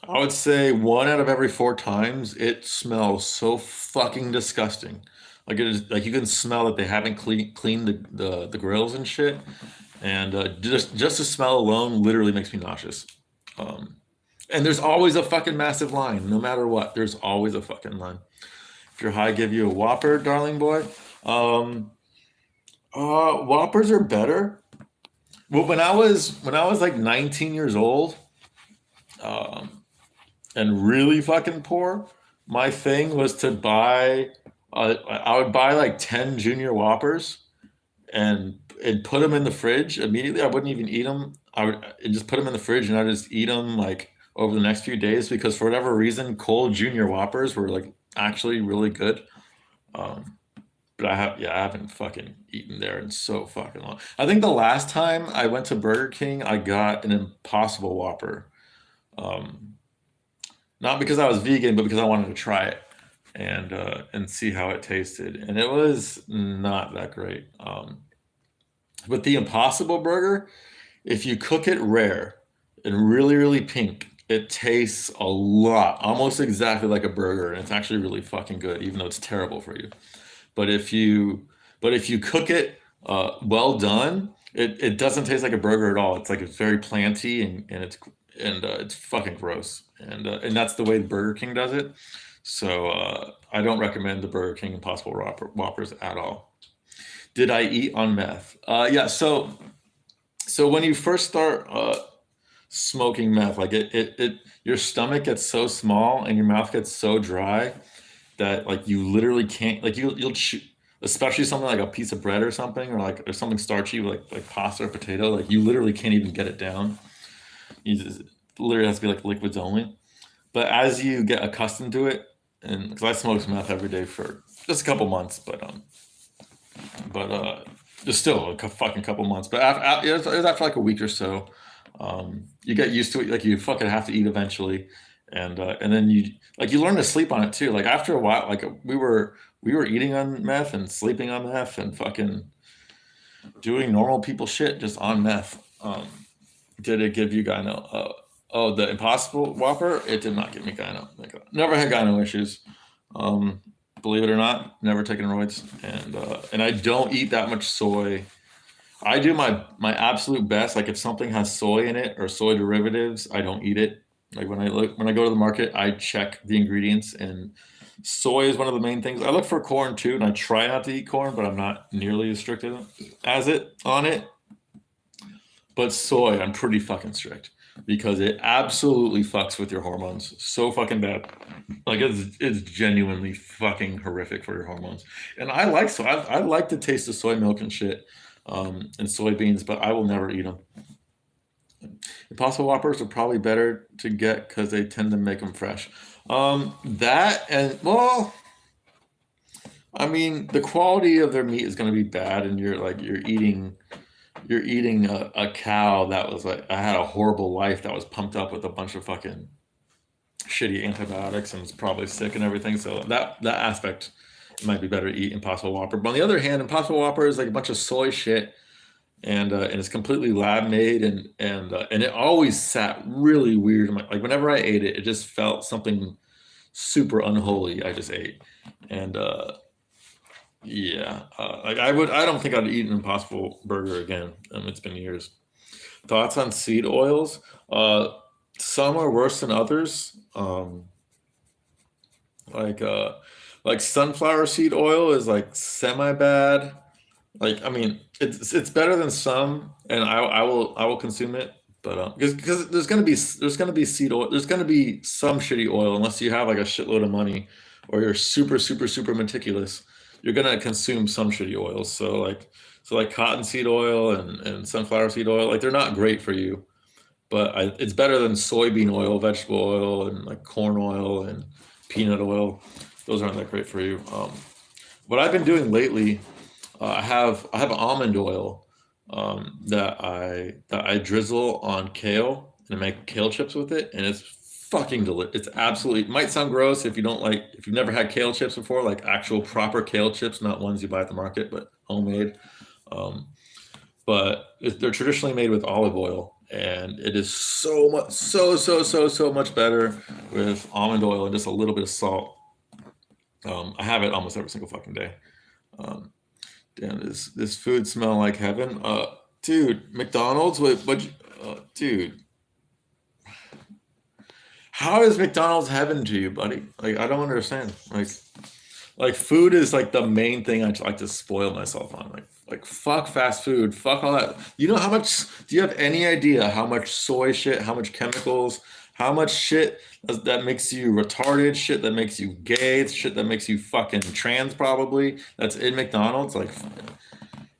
I would say 1 out of every 4 times it smells so fucking disgusting. Like it is like you can smell that they haven't cleaned the grills and shit. And just the smell alone literally makes me nauseous. Um, and there's always a fucking massive line, no matter what. There's always a fucking line. If you're high, give you a Whopper, darling boy. Um, Whoppers are better. Well, when I was like 19 years old, um, and really fucking poor, my thing was to buy. I would buy like 10 junior Whoppers and put them in the fridge immediately. I wouldn't even eat them. I would and just put them in the fridge and I just eat them like over the next few days because for whatever reason, cold junior Whoppers were like actually really good. Um, but I haven't fucking eaten there in so fucking long. I think the last time I went to Burger King, I got an Impossible Whopper. Um, Not because I was vegan, but because I wanted to try it and see how it tasted, and it was not that great. With the Impossible Burger, if you cook it rare and really, really pink, it tastes a lot, almost exactly like a burger, and it's actually really fucking good, even though it's terrible for you. But if you cook it well done, it doesn't taste like a burger at all. It's like it's very planty and it's fucking gross. And that's the way the Burger King does it. So I don't recommend the Burger King Impossible Whoppers at all. Did I eat on meth? Yeah. So when you first start smoking meth, like your stomach gets so small and your mouth gets so dry that like you literally can't like you'll chew, especially something like a piece of bread or something or something starchy like pasta or potato. Like you literally can't even get it down. You just literally has to be like liquids only. But as you get accustomed to it, and because I smoked meth every day for just a couple months, but just still a fucking couple months. But it was after like a week or so, you get used to it. Like you fucking have to eat eventually, and then you learn to sleep on it too. Like after a while, like we were eating on meth and sleeping on meth and fucking doing normal people shit just on meth. Did it give you gyno? Oh, the Impossible Whopper? It did not give me gyno. Like, never had gyno issues. Um, Believe it or not, never taken roids, and I don't eat that much soy. I do my absolute best. Like if something has soy in it or soy derivatives, I don't eat it. Like when I go to the market, I check the ingredients, and soy is one of the main things. I look for corn too, and I try not to eat corn, but I'm not nearly as strict as it on it. But soy, I'm pretty fucking strict because it absolutely fucks with your hormones so fucking bad. Like it's genuinely fucking horrific for your hormones. And I like so I like the taste of soy milk and shit, and soybeans, but I will never eat them. Impossible Whoppers are probably better to get because they tend to make them fresh. That and well, I mean, the quality of their meat is going to be bad, and you're eating a cow that was like I had a horrible life that was pumped up with a bunch of fucking shitty antibiotics and was probably sick and everything. So that aspect it might be better to eat Impossible Whopper. But on the other hand, Impossible Whopper is like a bunch of soy shit and it's completely lab made and it always sat really weird. Like whenever I ate it, it just felt something super unholy. I just ate and yeah, like I don't think I'd eat an Impossible Burger again. It's been years. Thoughts on seed oils? Uh, some are worse than others. Like like sunflower seed oil is like semi bad. Like I mean, it's better than some, and I will consume it. But because there's gonna be seed oil, there's gonna be some shitty oil unless you have like a shitload of money, or you're super super super meticulous. You're gonna consume some shitty oils. So like cottonseed oil and sunflower seed oil, like they're not great for you, but it's better than soybean oil, vegetable oil, and like corn oil and peanut oil. Those aren't that great for you. What I've been doing lately, I have almond oil that I drizzle on kale and I make kale chips with it, and it's fucking delicious. It's absolutely it might sound gross if you've never had kale chips before, like actual proper kale chips, not ones you buy at the market, but homemade. Um, but they're traditionally made with olive oil, and it is so much so much better with almond oil and just a little bit of salt. I have it almost every single fucking day. Um, Damn, does this food smell like heaven? Dude, McDonald's? Dude, how is McDonald's heaven to you, buddy? Like, I don't understand. Like food is like the main thing I like to spoil myself on. Like fuck fast food, fuck all that. You know how much? Do you have any idea how much soy shit, how much chemicals, How much shit that makes you retarded, shit that makes you gay, shit that makes you fucking trans probably, that's in McDonald's, like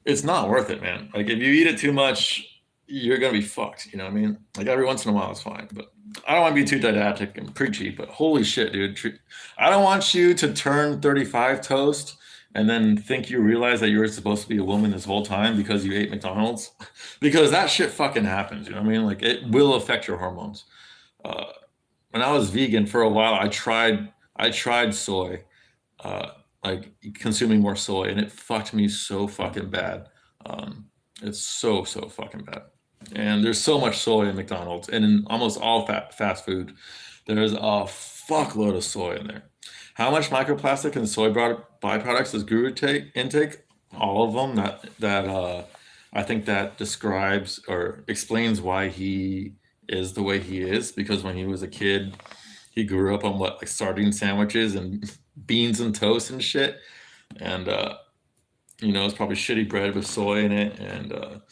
it's not worth it, man. Like if you eat it too much, you're gonna be fucked. You know what I mean? Like every once in a while it's fine, but I don't want to be too didactic and preachy. But holy shit, dude! I don't want you to turn 35 toast and then think you realize that you were supposed to be a woman this whole time because you ate McDonald's, because that shit fucking happens. You know what I mean? Like it will affect your hormones. Uh, when I was vegan for a while, I tried soy, uh, like consuming more soy, and it fucked me so fucking bad. Um, it's so fucking bad. And there's so much soy in McDonald's and in almost all fast food. There's a fuckload of soy in there. How much microplastic and soy byproducts does Guru take intake? All of them. I think that describes or explains why he is the way he is. Because when he was a kid, he grew up on what, like sardine sandwiches and beans and toast and shit. And it's probably shitty bread with soy in it and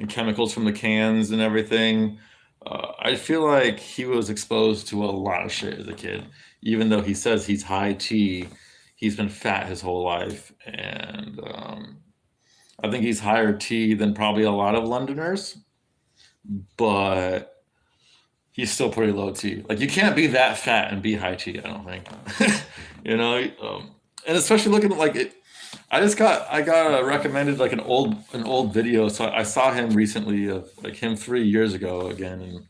chemicals from the cans and everything. I feel like he was exposed to a lot of shit as a kid. Even though he says he's high T, he's been fat his whole life, and I think he's higher T than probably a lot of Londoners, but he's still pretty low T. Like you can't be that fat and be high T. I don't think. you know, and especially looking at like it. I got recommended like an old video, so I saw him recently of like him 3 years ago again, and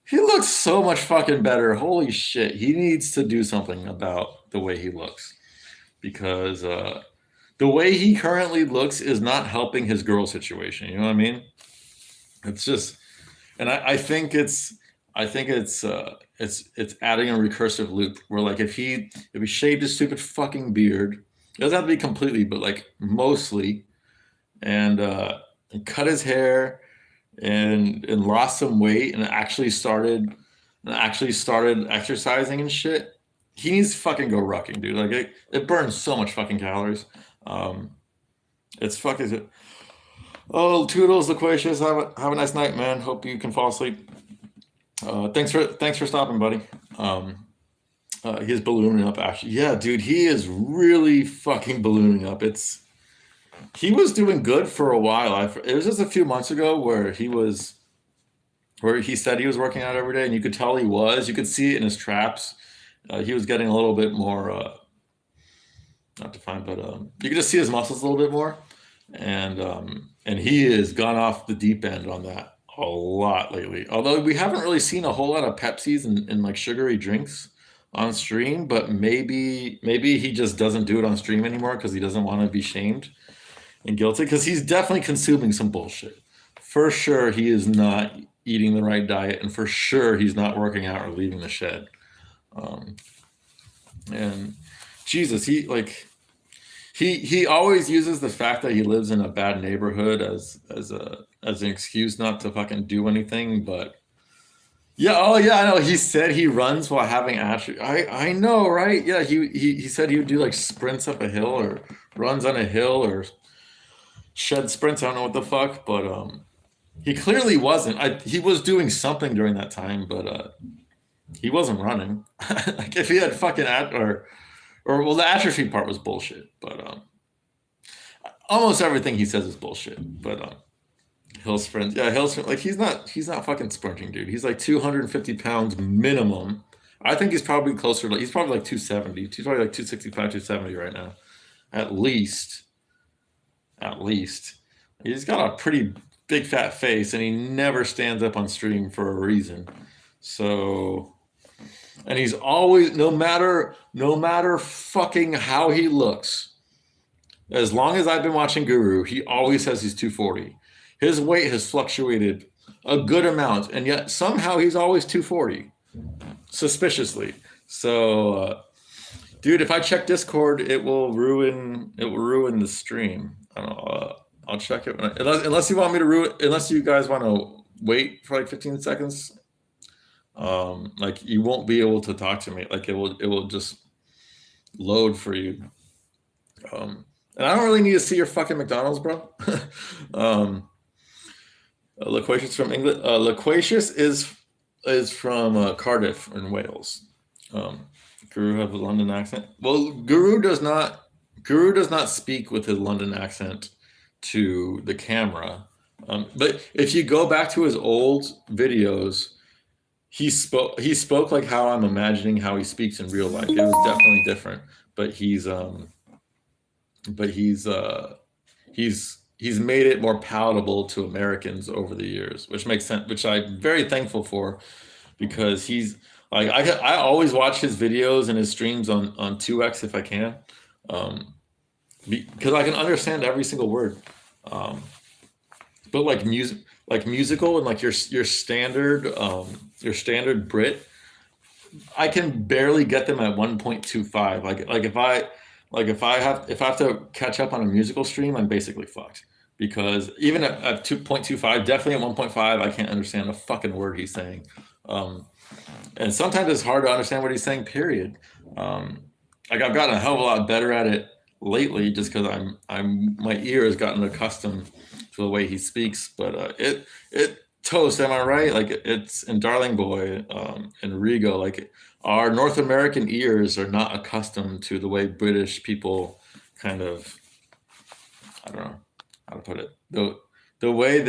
he looks so much fucking better. Holy shit, he needs to do something about the way he looks because the way he currently looks is not helping his girl situation. You know what I mean? It's just, and I think it's adding a recursive loop where like if he shaved his stupid fucking beard, it doesn't have to be completely, but like mostly, and cut his hair and lost some weight and actually started exercising and shit. He needs to fucking go rucking, dude. Like it burns so much fucking calories. Um, it's fucking. Oh, toodles, Loquacious. Have a nice night, man. Hope you can fall asleep. Thanks for stopping, buddy. He's ballooning up. Actually, yeah, dude, he is really fucking ballooning up. He was doing good for a while. It was just a few months ago where he said he was working out every day, and you could tell he was. You could see it in his traps. He was getting a little bit more, not defined, but you could just see his muscles a little bit more, and he has gone off the deep end on that a lot lately. Although we haven't really seen a whole lot of Pepsis and like sugary drinks on stream, but maybe he just doesn't do it on stream anymore because he doesn't want to be shamed and guilty, because he's definitely consuming some bullshit. For sure, he is not eating the right diet, and for sure, he's not working out or leaving the shed. Um, and Jesus, he always uses the fact that he lives in a bad neighborhood as an excuse not to fucking do anything. But yeah, oh yeah, I know. He said he runs while having atrophy. I know, right? Yeah, he said he would do like sprints up a hill or runs on a hill or shed sprints. I don't know what the fuck, but he clearly wasn't. He was doing something during that time, but he wasn't running. Like if he had fucking or well, the atrophy part was bullshit, but almost everything he says is bullshit. But hill sprints, yeah, hill sprint. Like he's not fucking sprinting, dude. He's like 250 pounds minimum. I think he's probably closer. Like he's probably like 270. He's probably like 265, 270 right now, at least. At least. He's got a pretty big fat face, and he never stands up on stream for a reason. So, and he's always, no matter fucking how he looks, as long as I've been watching Guru, he always says he's 240. His weight has fluctuated a good amount, and yet somehow he's always 240, suspiciously. So, dude, if I check Discord, it will ruin the stream. I don't know. I'll check it unless you want me to ruin. Unless you guys want to wait for like 15 seconds. Like you won't be able to talk to me. Like it will just load for you. And I don't really need to see your fucking McDonald's, bro. Loquacious from England. Loquacious is is from Cardiff in Wales. Um, Guru have a London accent. Well, Guru does not speak with his London accent to the camera. But if you go back to his old videos, he spoke like how I'm imagining how he speaks in real life. It was definitely different, but he's made it more palatable to Americans over the years, which makes sense, which I'm very thankful for, because he's like I always watch his videos and his streams on 2x if I can, um, because I can understand every single word. Um, but like musical and like your standard Brit, I can barely get them at 1.25. Like if I have to catch up on a musical stream, I'm basically fucked, because even at 2.25, definitely at 1.5, I can't understand a fucking word he's saying. Um, and sometimes it's hard to understand what he's saying. Period. Um, like I've gotten a hell of a lot better at it lately, just because my ear has gotten accustomed to the way he speaks. But it toast. Am I right? Like it's in Darling Boy and Rigo. Like our North American ears are not accustomed to the way British people kind of, I don't know how to put it, the way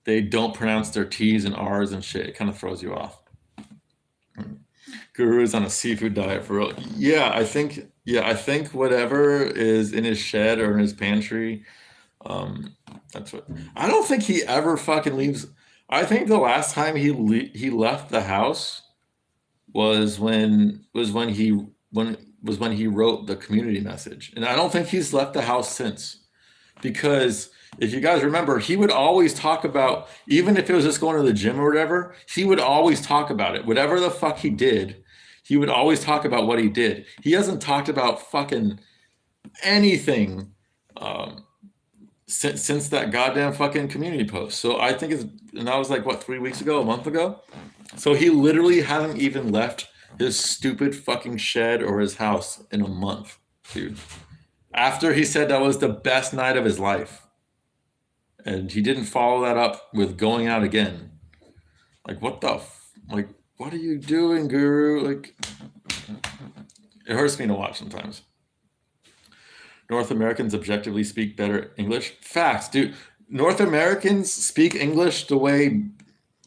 they don't pronounce their T's and R's and shit. It kind of throws you off. Guru's on a seafood diet for real. Yeah, I think whatever is in his shed or in his pantry, um, that's what. I don't think he ever fucking leaves. I think the last time he left the house was when he wrote the community message, and I don't think he's left the house since. Because if you guys remember, he would always talk about, even if it was just going to the gym or whatever, he would always talk about it. Whatever the fuck he did, he would always talk about what he did. He hasn't talked about fucking anything um, since that goddamn fucking community post. So I think and that was like what, 3 weeks ago, a month ago. So he literally hasn't even left his stupid fucking shed or his house in a month, dude. After he said that was the best night of his life, and he didn't follow that up with going out again. Like what the like what are you doing, Guru? Like it hurts me to watch sometimes. North Americans objectively speak better English. Facts, dude. North Americans speak English the way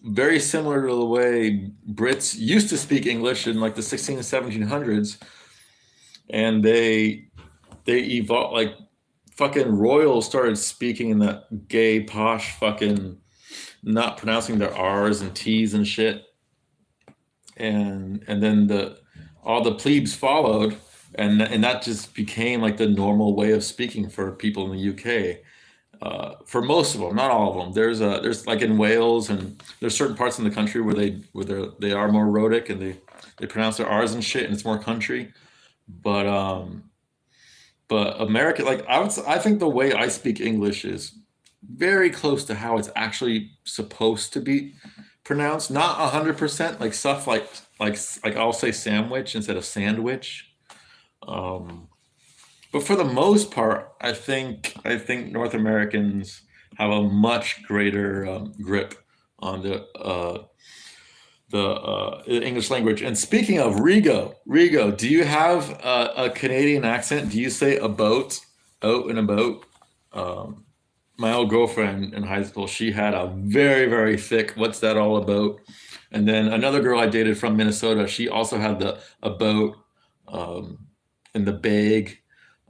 very similar to the way Brits used to speak English in like the 16 and 1700s, and they evolved. Like fucking royals started speaking in that gay posh fucking, not pronouncing their R's and T's and shit, and then all the plebes followed, and that just became like the normal way of speaking for people in the UK. For most of them, not all of them. There's like in Wales, and there's certain parts in the country they are more rhotic, and they pronounce their R's and shit, and it's more country. But American, like I think the way I speak English is very close to how it's actually supposed to be pronounced. Not 100%, like stuff like I'll say sandwich instead of sandwich. Um, but for the most part, I think North Americans have a much greater grip on the English language. And speaking of Rigo, do you have a Canadian accent? Do you say a boat, out and about? Um, my old girlfriend in high school, she had a very, very thick, what's that all about? And then another girl I dated from Minnesota, she also had the a boat um, and the bag,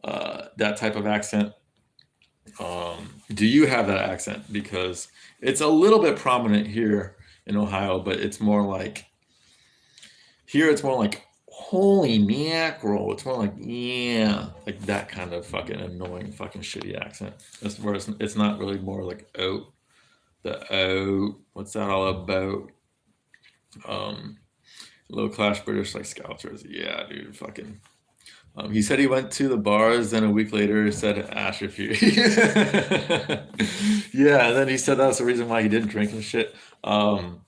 that type of accent. Do you have that accent? Because it's a little bit prominent here in Ohio, but it's more like holy mackerel. It's more like yeah, like that kind of fucking annoying fucking shitty accent. That's where it's not really more like what's that all about? Um, Low class British like Scousers. Yeah, dude, fucking. He said he went to the bars, then a week later said atrophy. Yeah, and then he said that's the reason why he didn't drink and shit. Um,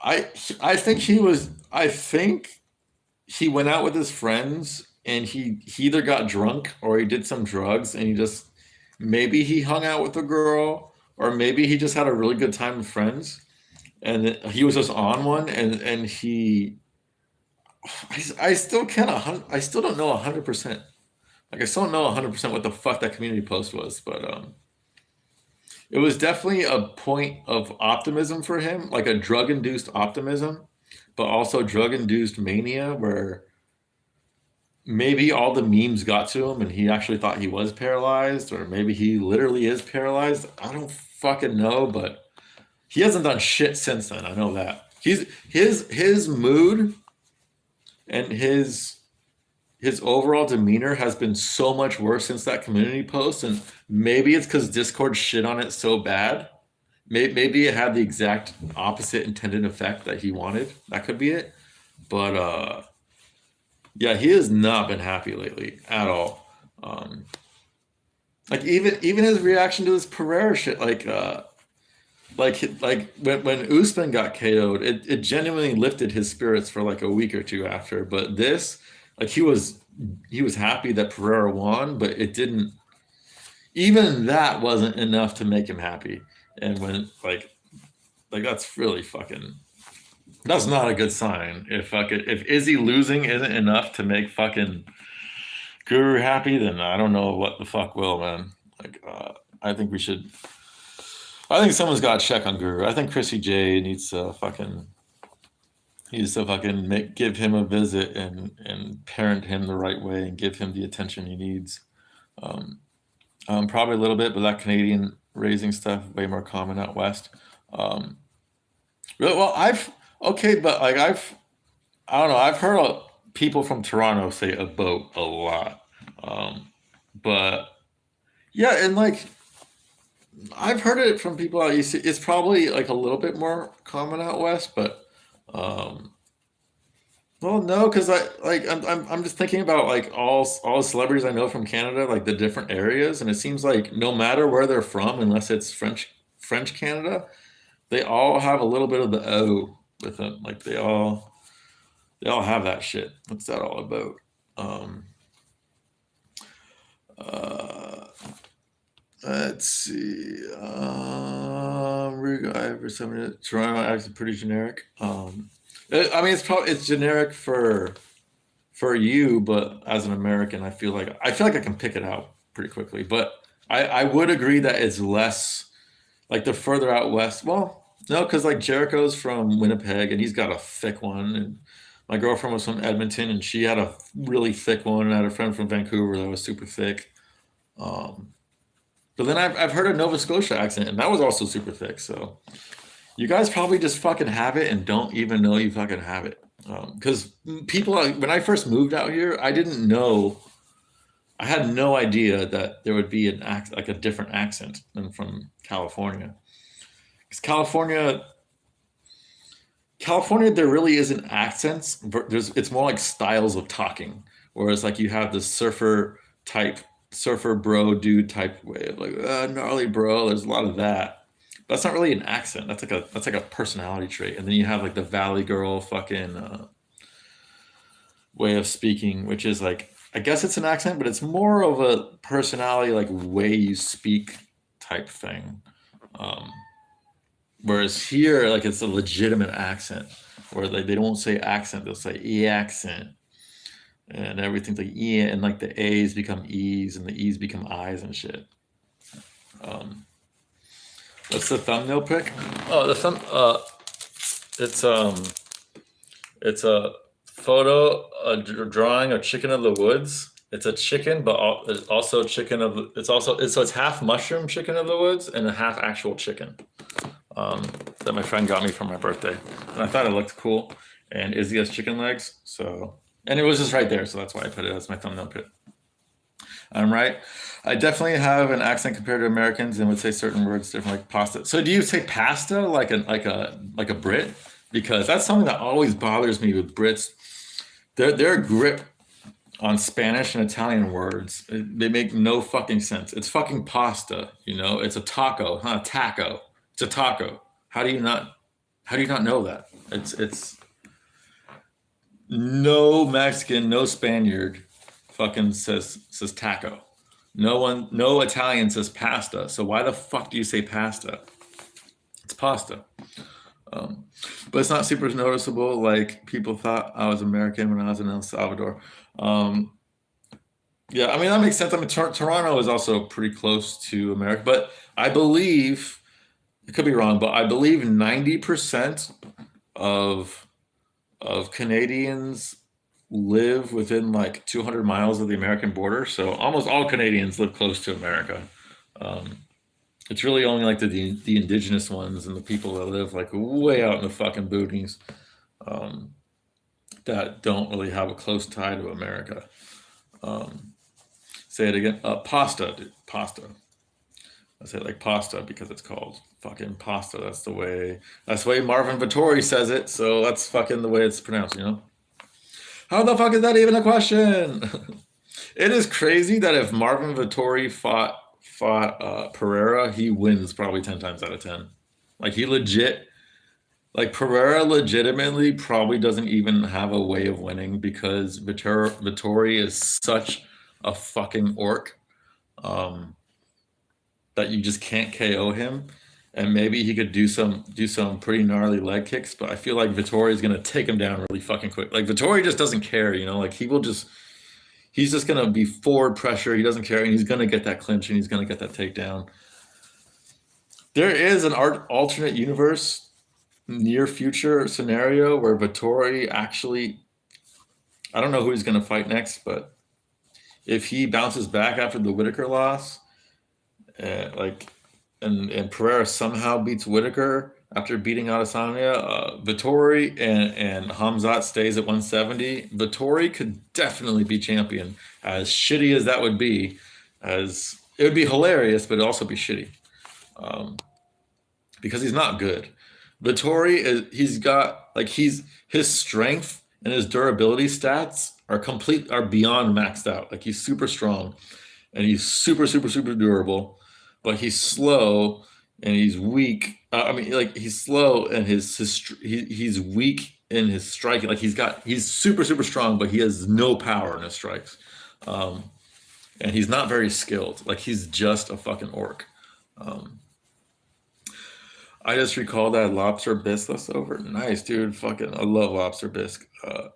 I I think he was. I think he went out with his friends, and he either got drunk or he did some drugs, and he just, maybe he hung out with a girl, or maybe he just had a really good time with friends, and he was just on one, and I still can't, I still don't know 100%. Like I still don't know 100% what the fuck that community post was, but it was definitely a point of optimism for him, like a drug-induced optimism, but also drug-induced mania, where maybe all the memes got to him and he actually thought he was paralyzed, or maybe he literally is paralyzed. I don't fucking know, but he hasn't done shit since then. I know that. His mood and his overall demeanor has been so much worse since that community post, and maybe it's because Discord shit on it so bad. Maybe it had the exact opposite intended effect that he wanted. That could be it. But yeah, he has not been happy lately at all. Um, like even his reaction to this Pereira shit, like when Usman got KO'd, it genuinely lifted his spirits for like a week or two after. But this, like he was happy that Pereira won, but it didn't. Even that wasn't enough to make him happy. And when like that's really fucking. That's not a good sign. If Izzy losing isn't enough to make fucking Guru happy, then I don't know what the fuck will, man. Like, I think we should. I think someone's got to check on Guru. I think Chrissy J needs to fucking give him a visit and parent him the right way and give him the attention he needs. Um, Probably a little bit, but that Canadian raising stuff way more common out west. Um, really, well, okay, but like I don't know. I've heard people from Toronto say a boat a lot, um, but yeah, and like I've heard it from people out east. It's probably like a little bit more common out west, but um, well, no, because I'm just thinking about like all celebrities I know from Canada, like the different areas, and it seems like no matter where they're from, unless it's French Canada, they all have a little bit of the O with them. Like they all have that shit. What's that all about? Um, uh, let's see. For some minute, Toronto actually pretty generic. I mean, it's generic for you, but as an American, I feel like I can pick it out pretty quickly. But I would agree that it's less like the further out west. Well, no, because like Jericho's from Winnipeg and he's got a thick one, and my girlfriend was from Edmonton and she had a really thick one, and I had a friend from Vancouver that was super thick. Um, but then I've heard a Nova Scotia accent, and that was also super thick. So you guys probably just fucking have it and don't even know you fucking have it. Because people, when I first moved out here, I didn't know, I had no idea that there would be like a different accent than from California. Because California, there really isn't accents. It's more like styles of talking. Whereas like you have the surfer bro dude type way of like gnarly bro. There's a lot of that. That's not really an accent. That's like a personality trait. And then you have like the Valley Girl fucking way of speaking, which is like I guess it's an accent, but it's more of a personality, like way you speak type thing. Um, Whereas here, like it's a legitimate accent, where like they don't say accent, they'll say e accent, and everything's like e, and like the A's become E's and the E's become I's and shit. Um, what's the thumbnail pic? Oh, the thumb. It's it's a photo, drawing a chicken of the woods. It's a chicken, but it's also chicken of. It's half mushroom chicken of the woods and a half actual chicken. um, that my friend got me for my birthday, and I thought it looked cool. And Izzy has chicken legs, and it was just right there, so that's why I put it as my thumbnail pic. I'm right. I definitely have an accent compared to Americans and would say certain words different, like pasta. So do you say pasta like a Brit? Because that's something that always bothers me with Brits. Their grip on Spanish and Italian words, they make no fucking sense. It's fucking pasta, It's a taco, huh? Taco. It's a taco. How do you not? How do you not know that? It's no Mexican, no Spaniard, fucking says taco. No Italian says pasta. So why the fuck do you say pasta? It's pasta. Um, but it's not super noticeable. Like people thought I was American when I was in El Salvador. Um, yeah, I mean that makes sense. I mean Toronto is also pretty close to America, but I believe it could be wrong, but I believe 90% of Canadians live within like 200 miles of the American border. So almost all Canadians live close to America. Um, it's really only like the indigenous ones and the people that live like way out in the fucking boonies, um, that don't really have a close tie to America. Um, say it again. Pasta, dude. Pasta. I say it like pasta because it's called fucking pasta. That's the way Marvin Vittori says it. So that's fucking the way it's pronounced, you know? How the fuck is that even a question? It is crazy that if Marvin Vittori fought Pereira, he wins probably 10 times out of 10. Like he legit, like Pereira legitimately probably doesn't even have a way of winning because Vittori is such a fucking orc, um, that you just can't KO him. And maybe he could do some pretty gnarly leg kicks, but I feel like Vittori is gonna take him down really fucking quick. Like Vittori just doesn't care, you know. Like he's just gonna be forward pressure. He doesn't care, and he's gonna get that clinch, and he's gonna get that takedown. There is an alternate universe, near future scenario where Vittori actually, I don't know who he's gonna fight next, but if he bounces back after the Whitaker loss, like, and Pereira somehow beats Whitaker after beating Adesanya, Vittori and Hamzat stays at 170. Vittori could definitely be champion. As shitty as that would be, as it would be hilarious, but it'd also be shitty, um, because he's not good. Vittori he's got like his strength and his durability stats are beyond maxed out. Like he's super strong and he's super durable, but he's slow and he's weak. I mean, like he's slow and he's weak in his striking. Like he's super strong, but he has no power in his strikes, um, and he's not very skilled. Like he's just a fucking orc. Um, I just recalled that lobster bisque leftover. Nice, dude. Fucking, I love lobster bisque.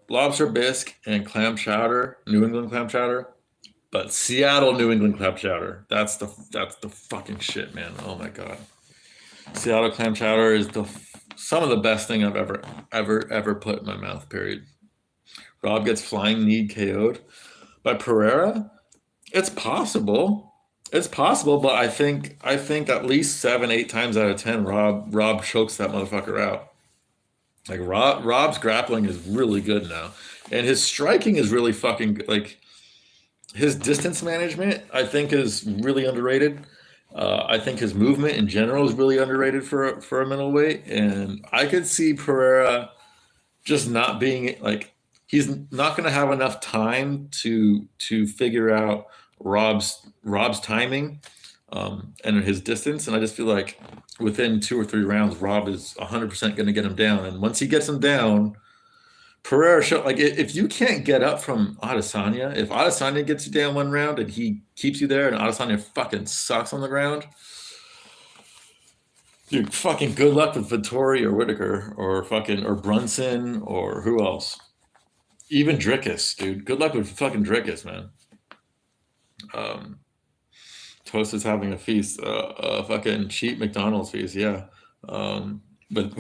Lobster bisque and clam chowder, New England clam chowder. But Seattle, New England clam chowder. That's the fucking shit, man. Oh my god. Seattle clam chowder is some of the best thing I've ever put in my mouth. Period. Rob gets flying knee KO'd by Pereira. It's possible. It's possible, but I think at least 7, 8 times out of 10, Rob chokes that motherfucker out. Like Rob's grappling is really good now, and his striking is really fucking like his distance management, I think, is really underrated. I think his movement in general is really underrated for a middleweight, and I could see Pereira just not being like he's not going to have enough time to figure out Rob's timing, and his distance, and I just feel like within 2 or 3 rounds, Rob is 100% going to get him down, and once he gets him down, Pereira show like if you can't get up from Adesanya, if Adesanya gets you down one round and he keeps you there, and Adesanya fucking sucks on the ground, dude, fucking good luck with Vittori or Whitaker or fucking or Brunson or who else, even Drickus, dude. Good luck with fucking Drickus, man. Um, Toast is having a feast, a fucking cheap McDonald's feast, yeah. But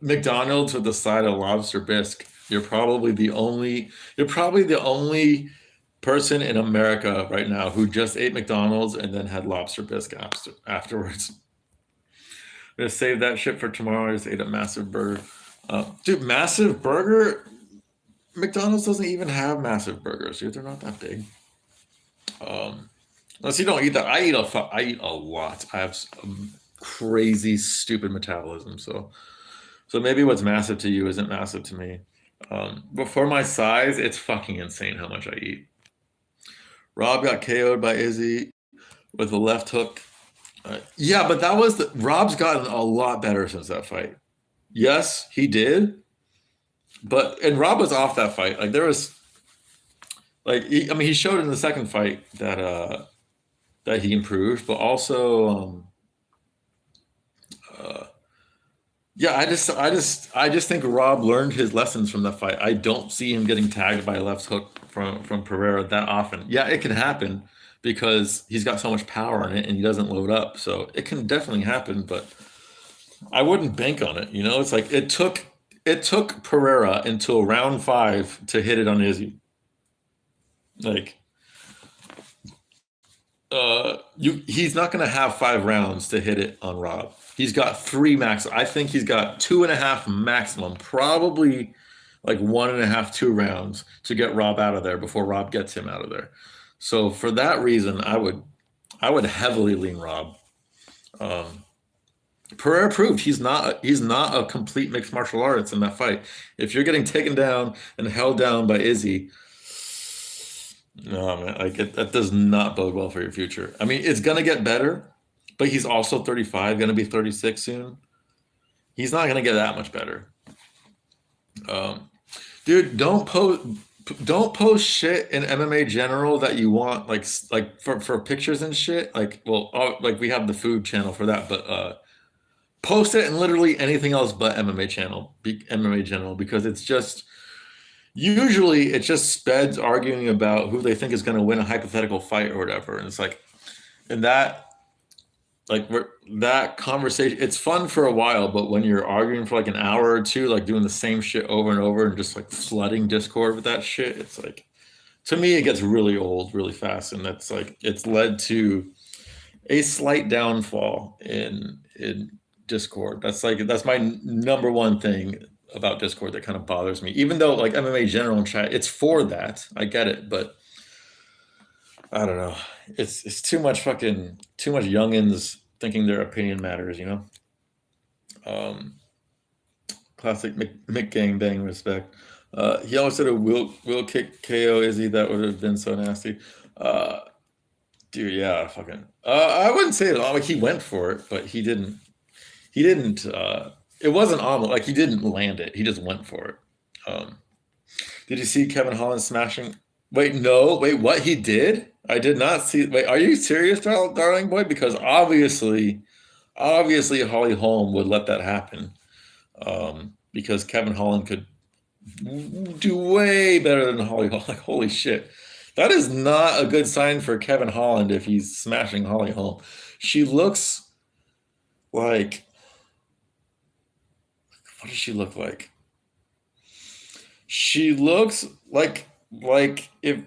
McDonald's with the side of lobster bisque. You're probably the only person in America right now who just ate McDonald's and then had lobster bisque afterwards. I'm gonna save that shit for tomorrow. I just ate a massive burger. Dude, massive burger. McDonald's doesn't even have massive burgers, dude. They're not that big. Um, Unless you don't eat that, I eat a lot. I have some crazy, stupid metabolism. So maybe what's massive to you isn't massive to me. But for my size, it's fucking insane how much I eat. Rob got KO'd by Izzy with a left hook. Yeah, but Rob's gotten a lot better since that fight. Yes, he did. And Rob was off that fight. Like there was, like I mean, he showed in the second fight that he improved, but also uh, Yeah, I just think Rob learned his lessons from that fight. I don't see him getting tagged by a left hook from Pereira that often. Yeah, it can happen because he's got so much power in it and he doesn't load up. So it can definitely happen, but I wouldn't bank on it. It's like it took Pereira until round five to hit it on Izzy. Like he's not going to have 5 rounds to hit it on Rob. He's got three max. I think he's got 2.5 maximum, probably like 1.5, 2 rounds to get Rob out of there before Rob gets him out of there. So for that reason, I would heavily lean Rob. Um, Pereira proved he's not a complete mixed martial artist in that fight. If you're getting taken down and held down by Izzy, no, man, like that does not bode well for your future. I mean, it's gonna get better, but he's also 35, gonna be 36 soon. He's not gonna get that much better. Um, dude, don't post shit in MMA general that you want like for pictures and shit. Like, well, like we have the food channel for that, but post it in literally anything else but MMA general because it's just speds arguing about who they think is going to win a hypothetical fight or whatever, and it's like, and that conversation, it's fun for a while, but when you're arguing for like an hour or two, like doing the same shit over and over and just like flooding Discord with that shit, it's like, to me it gets really old really fast, and that's like it's led to a slight downfall in Discord. That's my number one thing about Discord that kind of bothers me. Even though like MMA general and chat, it's for that. I get it, but I don't know. It's too much youngins thinking their opinion matters. Um, Classic Mick Gang Bang respect. He always said a will kick KO Izzy. That would have been so nasty. Uh, Dude, yeah, fucking. I wouldn't say it all. Like he went for it, but he didn't. He didn't. It wasn't on. Like he didn't land it. He just went for it. Um, did you see Kevin Holland smashing? Wait, no. Wait, what he did? I did not see. Wait, are you serious, darling boy? Because obviously, Holly Holm would let that happen. Because Kevin Holland could do way better than Holly Holm. Like, holy shit. That is not a good sign for Kevin Holland if he's smashing Holly Holm. She looks like, what does she look like? She looks like if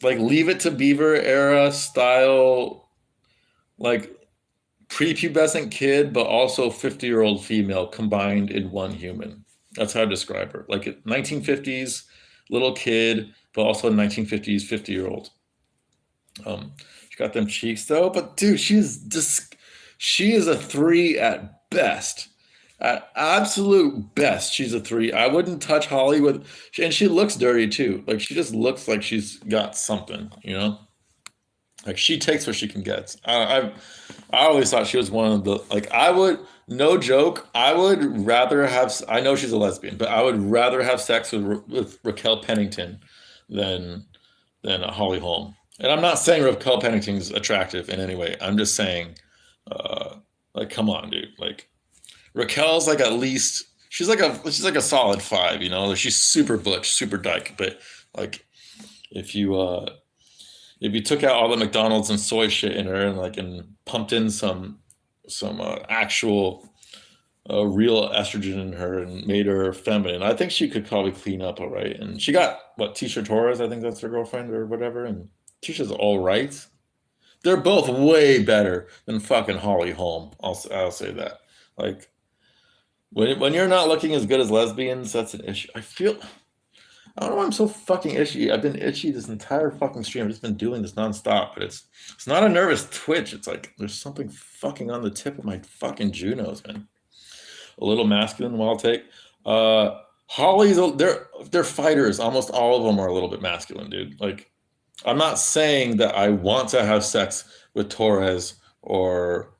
like Leave It to Beaver era style, like prepubescent kid, but also 50-year-old female combined in one human. That's how I describe her. Like a 1950s little kid, but also 1950s 50-year-old. She got them cheeks though, but dude, she is a three at best. At absolute best, she's a three. I wouldn't touch Holly with, and she looks dirty too. Like she just looks like she's got something. Like she takes what she can get. I always thought she was one of the like I would no joke. I would rather have. I know she's a lesbian, but I would rather have sex with Raquel Pennington than than a Holly Holm. And I'm not saying Raquel Pennington's attractive in any way. I'm just saying, uh, like, come on, dude. Like Raquel's like at least she's like a solid five. Like, she's super butch, super dyke, but like if you uh if you took out all the McDonald's and soy shit in her and pumped in some actual real estrogen in her and made her feminine, I think she could probably clean up all right. And she got what Tisha Torres, I think that's her girlfriend or whatever, and Tisha's all right. They're both way better than fucking Holly Holm. I'll say that. Like when you're not looking as good as lesbians, that's an issue. I don't know why I'm so fucking itchy. I've been itchy this entire fucking stream. I've just been doing this nonstop, but it's not a nervous twitch. It's like there's something fucking on the tip of my fucking Junos, man. A little masculine, well, I'll take. They're fighters. Almost all of them are a little bit masculine, dude. Like, I'm not saying that I want to have sex with Torres or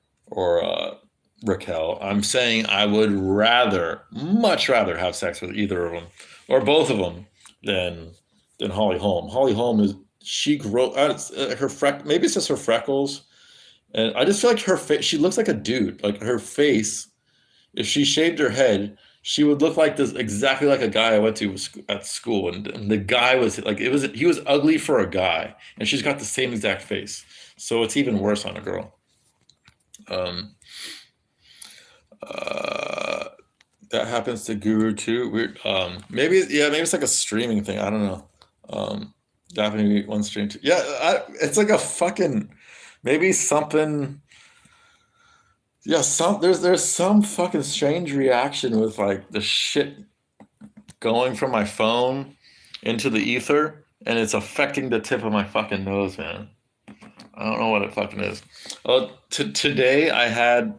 Raquel. I'm saying I would much rather have sex with either of them or both of them than than Holly Holm. Holly Holm is she grow maybe it's just her freckles, and I just feel like her face. She looks like a dude. Like her face if she shaved her head, she would look like this exactly like a guy I went to at school, and the guy was like he was ugly for a guy, and she's got the same exact face, so it's even worse on a girl. Um, uh, that happens to Guru too. Weird. Maybe yeah, maybe it's like a streaming thing. I don't know. That happened to me one stream too. Yeah, it's like a fucking maybe something. Yeah, there's some fucking strange reaction with like the shit going from my phone into the ether, and it's affecting the tip of my fucking nose, man. I don't know what it fucking is. Today I had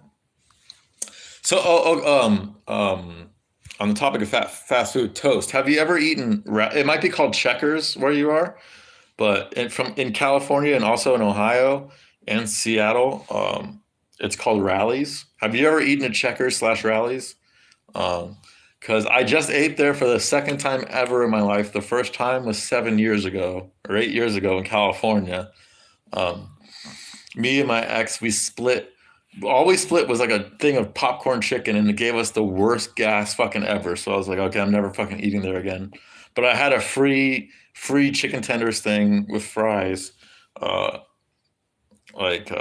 on the topic of fast food toast. Have you ever eaten? It might be called Checkers where you are, but in California and also in Ohio and Seattle, it's called Rallies. Have you ever eaten a Checkers / Rallies? Because I just ate there for the second time ever in my life. The first time was 7 years ago or 8 years ago in California. Um, Me and my ex, we split. All we split was like a thing of popcorn chicken, and it gave us the worst gas fucking ever. So I was like, okay, I'm never fucking eating there again. But I had a free chicken tenders thing with fries, uh, like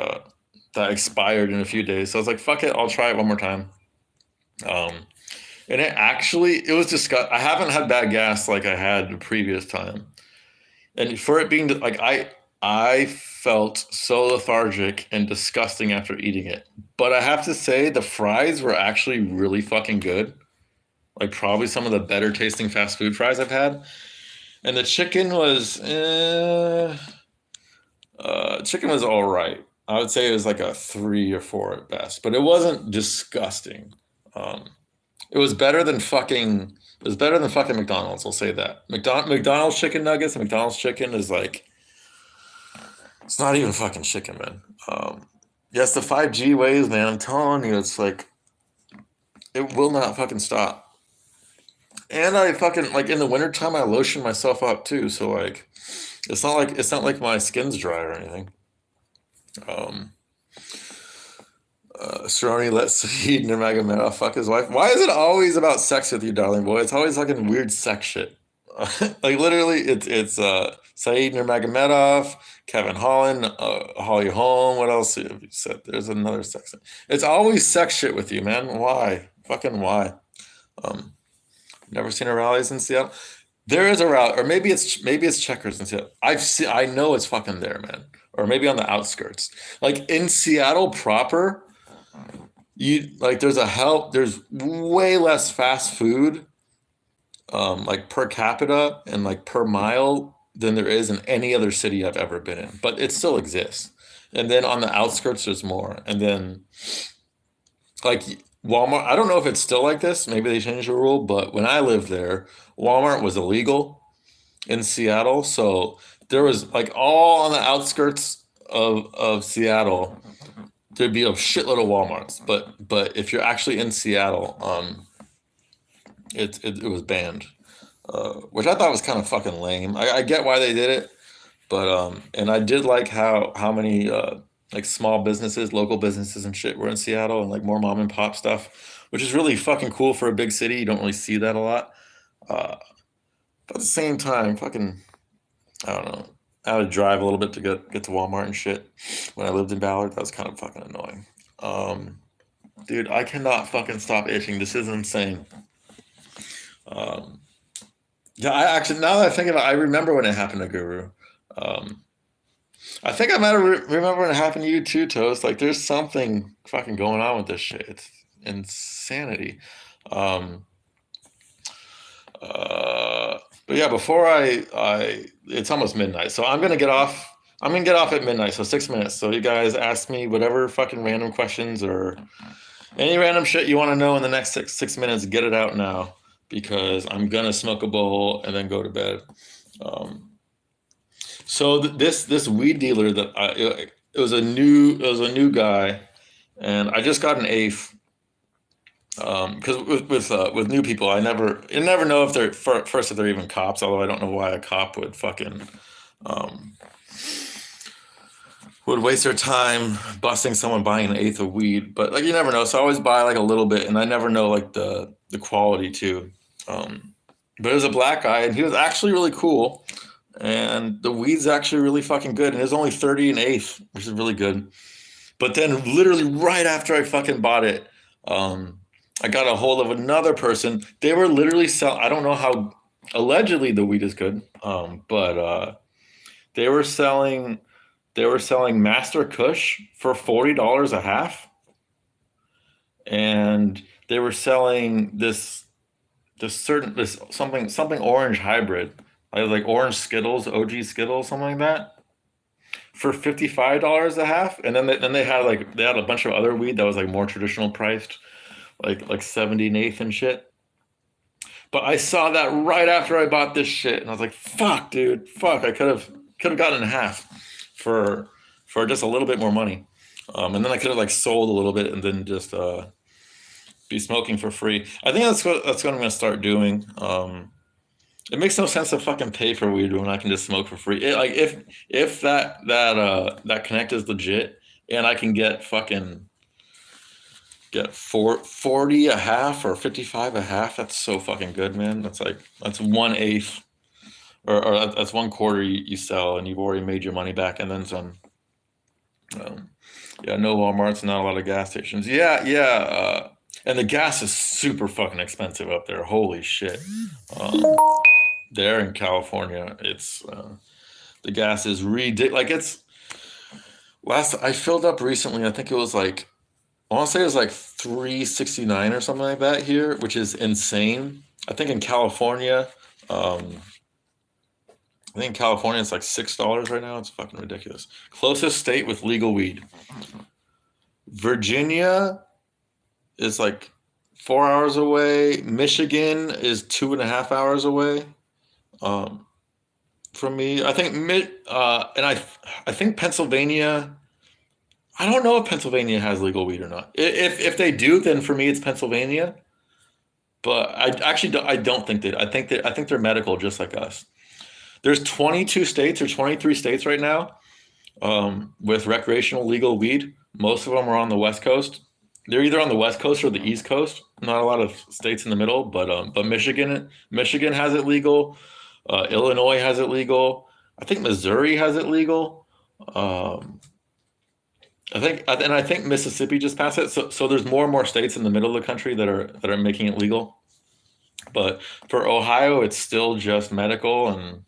that expired in a few days. So I was like, fuck it, I'll try it one more time. Um, and it was disgusting. I haven't had bad gas like I had the previous time. And for it being like I felt so lethargic and disgusting after eating it. But I have to say the fries were actually really fucking good. Like probably some of the better tasting fast food fries I've had. And the chicken was all right. I would say it was like a 3 or 4 at best, but it wasn't disgusting. Um, it was better than fucking. It was better than fucking McDonald's. I'll say that. McDonald's chicken nuggets and McDonald's chicken is like it's not even fucking chicken, man. Yes, the 5G waves, man. I'm telling you, it's like it will not fucking stop. And I fucking like in the wintertime I lotion myself up too, so like it's not like my skin's dry or anything. Um, Cerrone lets Saeed Nurmagomedov fuck his wife. Why is it always about sex with you, darling boy? It's always fucking weird sex shit. Like literally, it's Saeed Nurmagomedov, Kevin Holland, Holly Holm. What else have you said? There's another sex. It's always sex shit with you, man. Why? Fucking why? Um, Never seen a Rallies in Seattle. There is a rally, or maybe it's Checkers in Seattle. I know it's fucking there, man. Or maybe on the outskirts. Like in Seattle proper, there's way less fast food, like per capita and like per mile than there is in any other city I've ever been in. But it still exists. And then on the outskirts, there's more. And then like Walmart, I don't know if it's still like this. Maybe they changed the rule, but when I lived there, Walmart was illegal in Seattle. So there was like all on the outskirts of Seattle, there'd be a shitload of Walmarts. But if you're actually in Seattle, it was banned, which I thought was kind of fucking lame. I get why they did it, but and I did like how many like small businesses, local businesses and shit were in Seattle, and like more mom and pop stuff, which is really fucking cool for a big city. You don't really see that a lot. Uh, but at the same time, fucking I don't know. I had to drive a little bit to get to Walmart and shit when I lived in Ballard. That was kind of fucking annoying. Um, Dude, I cannot fucking stop itching. This is insane. Um, yeah, I actually now that I think about it, I remember when it happened to Guru. Um, I think I might have remember when it happened to you too, Toast. Like, there's something fucking going on with this shit. It's insanity. Um, but yeah, before it's almost midnight, so I'm gonna get off. I'm gonna get off at midnight, so 6 minutes. So you guys ask me whatever fucking random questions or any random shit you want to know in the next six minutes. Get it out now because I'm gonna smoke a bowl and then go to bed. Um, so this weed dealer that it was a new guy, and I just got an eighth. Because with new people, you never know if they're first if they're even cops. Although I don't know why a cop would fucking um, would waste their time busting someone buying an eighth of weed. But like you never know. So I always buy like a little bit, and I never know like the quality too. But it was a black guy, and he was actually really cool. And the weed's actually really fucking good, and it was only 30 an eighth, which is really good. But then literally right after I fucking bought it, I got a hold of another person. They were literally selling. I don't know how. Allegedly, the weed is good, but they were selling. They were selling Master Kush for $40 a half, and they were selling this something orange hybrid, like orange Skittles, OG Skittles, something like that, for $55 a half. And then they had a bunch of other weed that was like more traditional priced, like 70 an eighth and shit. But I saw that right after I bought this shit, and I was like, "Fuck, dude, fuck! I could have gotten half for just a little bit more money, and then I could have like sold a little bit and then just be smoking for free." I think that's what I'm gonna start doing. It makes no sense to fucking pay for weed when I can just smoke for free. Like if that connect is legit, and I can get 40 a half or 55 a half. That's so fucking good, man. That's one eighth, or that's one quarter you sell, and you've already made your money back and then some. Yeah, no Walmarts, not a lot of gas stations. Yeah. And the gas is super fucking expensive up there. Holy shit. Um, there in California, it's the gas is ridiculous. Like it's last I filled up recently. I think it was like I want to say it was like 369 or something like that here, which is insane. I think in California, um, I think in California it's like $6 right now. It's fucking ridiculous. Closest state with legal weed, Virginia is like 4 hours away. Michigan is 2.5 hours away from me. I think and I think Pennsylvania. I don't know if Pennsylvania has legal weed or not. If they do, then for me it's Pennsylvania. But I don't think that. I think they're medical just like us. There's 22 states or 23 states right now with recreational legal weed. Most of them are on the West Coast. They're either on the West Coast or the East Coast. Not a lot of states in the middle, but Michigan has it legal. Illinois has it legal. I think Missouri has it legal. Um, I think Mississippi just passed it. So there's more and more states in the middle of the country that are making it legal. But for Ohio, it's still just medical, and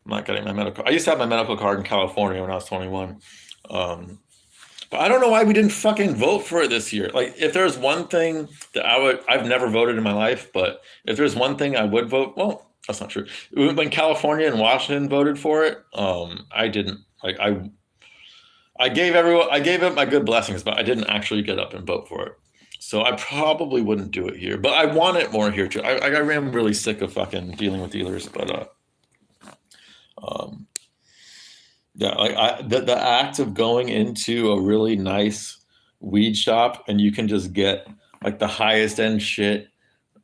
I'm not getting my medical. I used to have my medical card in California when I was 21. Um, but I don't know why we didn't fucking vote for it this year. Like, if there's one thing that I've never voted in my life, but if there's one thing I would vote, well, that's not true. When California and Washington voted for it, I didn't. Like, I gave it my good blessings, but I didn't actually get up and vote for it. So I probably wouldn't do it here, but I want it more here too. I am really sick of fucking dealing with dealers, but um, yeah, like the act of going into a really nice weed shop and you can just get like the highest end shit,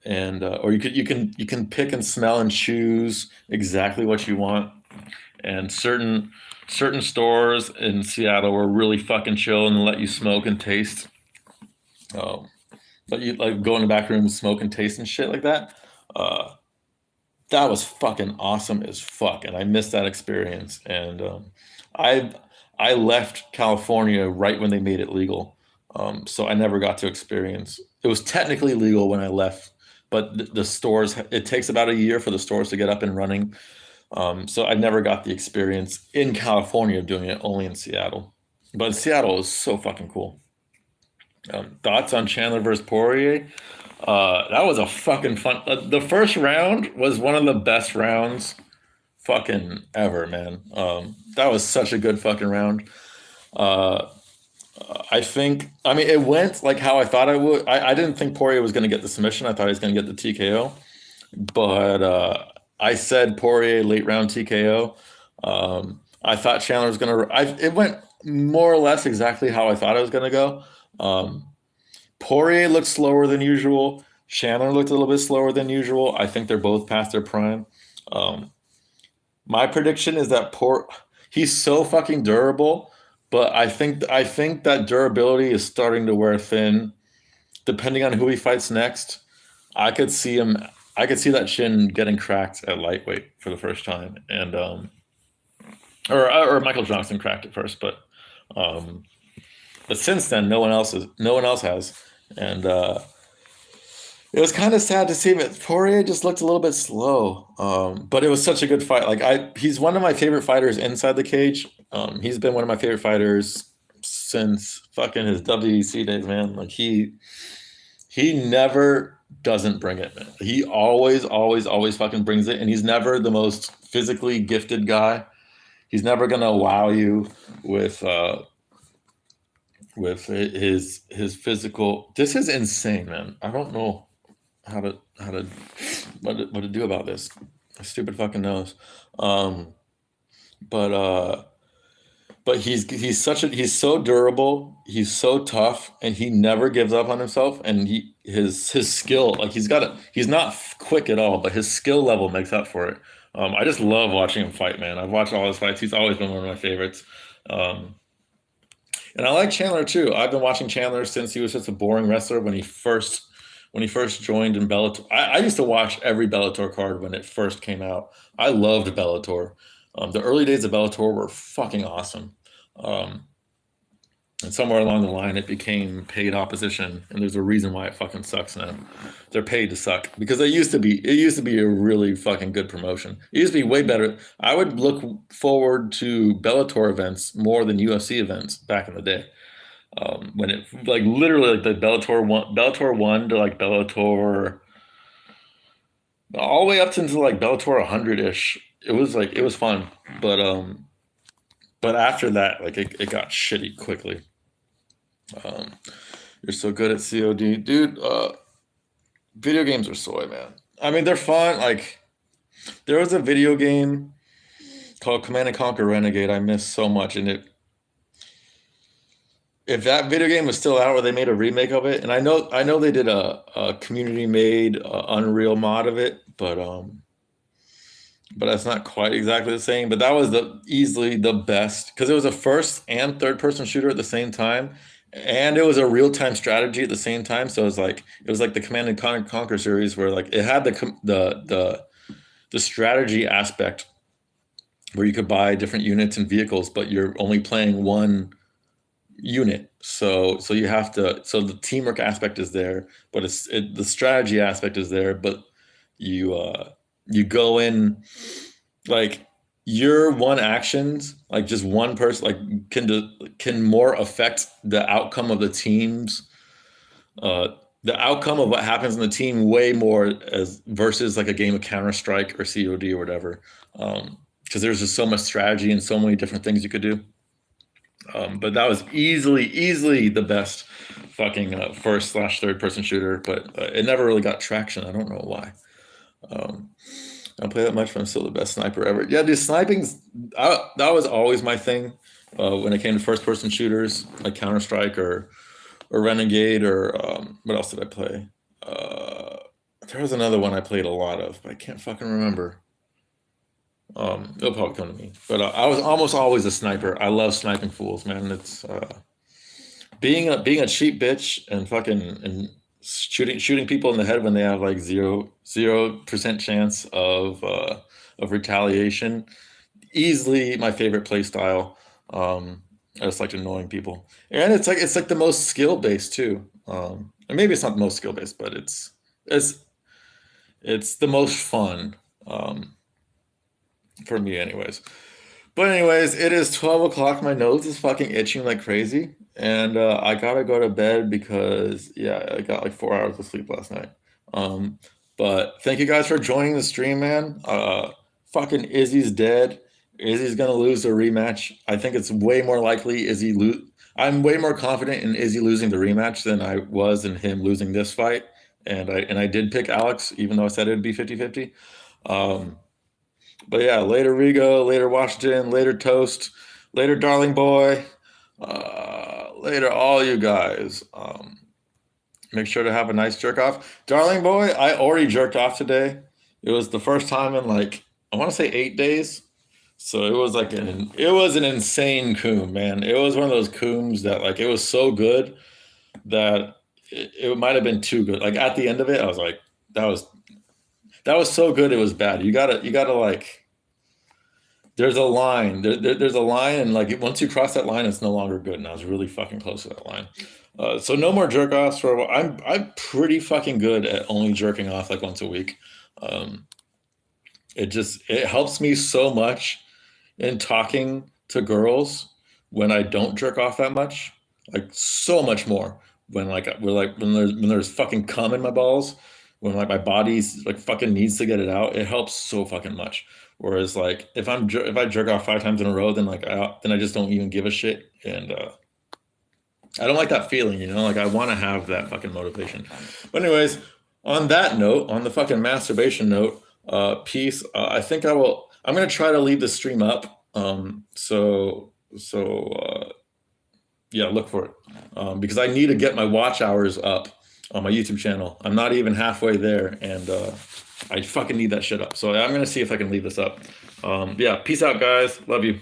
and or you can pick and smell and choose exactly what you want, and certain stores in Seattle were really fucking chill and let you smoke and taste. Um, let you like go in the back room and smoke and taste and shit like that. Uh, that was fucking awesome as fuck, and I missed that experience. And I I left California right when they made it legal, so I never got to experience. It was technically legal when I left, but the stores. It takes about a year for the stores to get up and running. So I never got the experience in California of doing it, only in Seattle. But Seattle is so fucking cool. Thoughts on Chandler versus Poirier? That was a fucking fun. The first round was one of the best rounds fucking ever, man. That was such a good fucking round. Uh, I mean, it went like how I thought it would. I didn't think Poirier was going to get the submission. I thought he was going to get the TKO. But I said Poirier late round TKO. I thought Chandler was going to. It went more or less exactly how I thought it was going to go. Um, Poirier looked slower than usual. Chandler looked a little bit slower than usual. I think they're both past their prime. Um, my prediction is that he's so fucking durable. but I think that durability is starting to wear thin. Depending on who he fights next, I could see him. I could see that chin getting cracked at lightweight for the first time, and or Michael Johnson cracked it first, um, but since then, no one else has, and it was kind of sad to see him. Poirier just looked a little bit slow, but it was such a good fight. He's one of my favorite fighters inside the cage. He's been one of my favorite fighters since fucking his WEC days, man. He never doesn't bring it, man. He always fucking brings it, and he's never the most physically gifted guy. He's never gonna wow you with uh, with his physical. This is insane, man. I don't know how to what to do about this. Stupid fucking nose. Um, but uh, but he's so durable. He's so tough, and he never gives up on himself. And his skill, like he's not quick at all, but his skill level makes up for it. I just love watching him fight, man. I've watched all his fights. He's always been one of my favorites. Um, and I like Chandler too. I've been watching Chandler since he was just a boring wrestler when he first joined in Bellator. I used to watch every Bellator card when it first came out. I loved Bellator. The early days of Bellator were fucking awesome. Um, and somewhere along the line, it became paid opposition, and there's a reason why it fucking sucks now. They're paid to suck because it used to be a really fucking good promotion. It used to be way better. I would look forward to Bellator events more than UFC events back in the day. When it like literally like the Bellator one to like Bellator all the way up to into like Bellator 100 ish. It was fun, but but after that, like it got shitty quickly. Um, you're so good at COD, dude. Video games are soy, man. I mean, they're fun. Like there was a video game called Command and Conquer Renegade. I missed so much, and it if that video game was still out, or they made a remake of it, and I know they did a community made Unreal mod of it, but that's not quite exactly the same. But that was the easily the best because it was a first and third person shooter at the same time, and it was a real time strategy at the same time. So it was like the Command and Conquer series where like it had the strategy aspect where you could buy different units and vehicles, but you're only playing one unit. So you have to. So the teamwork aspect is there, but the strategy aspect is there, but you go in like your one actions, like just one person, like can more affect the outcome of the team's uh, the outcome of what happens in the team way more as versus like a game of Counter Strike or COD or whatever. Because there's just so much strategy and so many different things you could do. But that was easily the best fucking first slash third person shooter, but it never really got traction. I don't know why. Um, I don't play that much, but I'm still the best sniper ever. Yeah, dude, that was always my thing when it came to first person shooters like Counter Strike or Renegade or what else did I play? Uh, there was another one I played a lot of, but I can't fucking remember. It'll probably come to me. But I was almost always a sniper. I love sniping fools, man. It's being a cheap bitch and fucking and shooting people in the head when they have like 0% chance of retaliation. Easily my favorite play style. I just like annoying people, and it's like the most skill based too. And maybe it's not the most skill based, but it's it's the most fun for me, anyways. But anyways, it is 12 o'clock. My nose is fucking itching like crazy, and I gotta go to bed because yeah, I got like 4 hours of sleep last night. Um, but thank you guys for joining the stream, man. Fucking Izzy's dead. Izzy's gonna lose the rematch. I think it's way more likely Izzy lose. I'm way more confident in Izzy losing the rematch than I was in him losing this fight. And I did pick Alex, even though I said it would be 50-50. Um, but yeah, later Rigo, later Washington, later Toast, later Darling Boy, later all you guys. Make sure to have a nice jerk off. Darling Boy, I already jerked off today. It was the first time in like, I want to say 8 days. So it was like it was an insane coom, man. It was one of those cooms that like it was so good that it might have been too good. Like at the end of it, I was like, that was that was so good it was bad. You gotta like there's a line. There's a line, and like once you cross that line, it's no longer good. And I was really fucking close to that line. So no more jerk offs for a while. I'm pretty fucking good at only jerking off like once a week. Um, it helps me so much in talking to girls when I don't jerk off that much, like so much more. When there's fucking cum in my balls, when like my body's like fucking needs to get it out, it helps so fucking much. Whereas like if I jerk off 5 times in a row, then I just don't even give a shit, and I don't like that feeling, Like I want to have that fucking motivation. But anyways, on that note, on the fucking masturbation note, peace. I think I will. I'm gonna try to leave the stream up. Yeah, look for it, because I need to get my watch hours up on my YouTube channel. I'm not even halfway there, and I fucking need that shit up. So I'm gonna see if I can leave this up. Yeah, peace out, guys. Love you.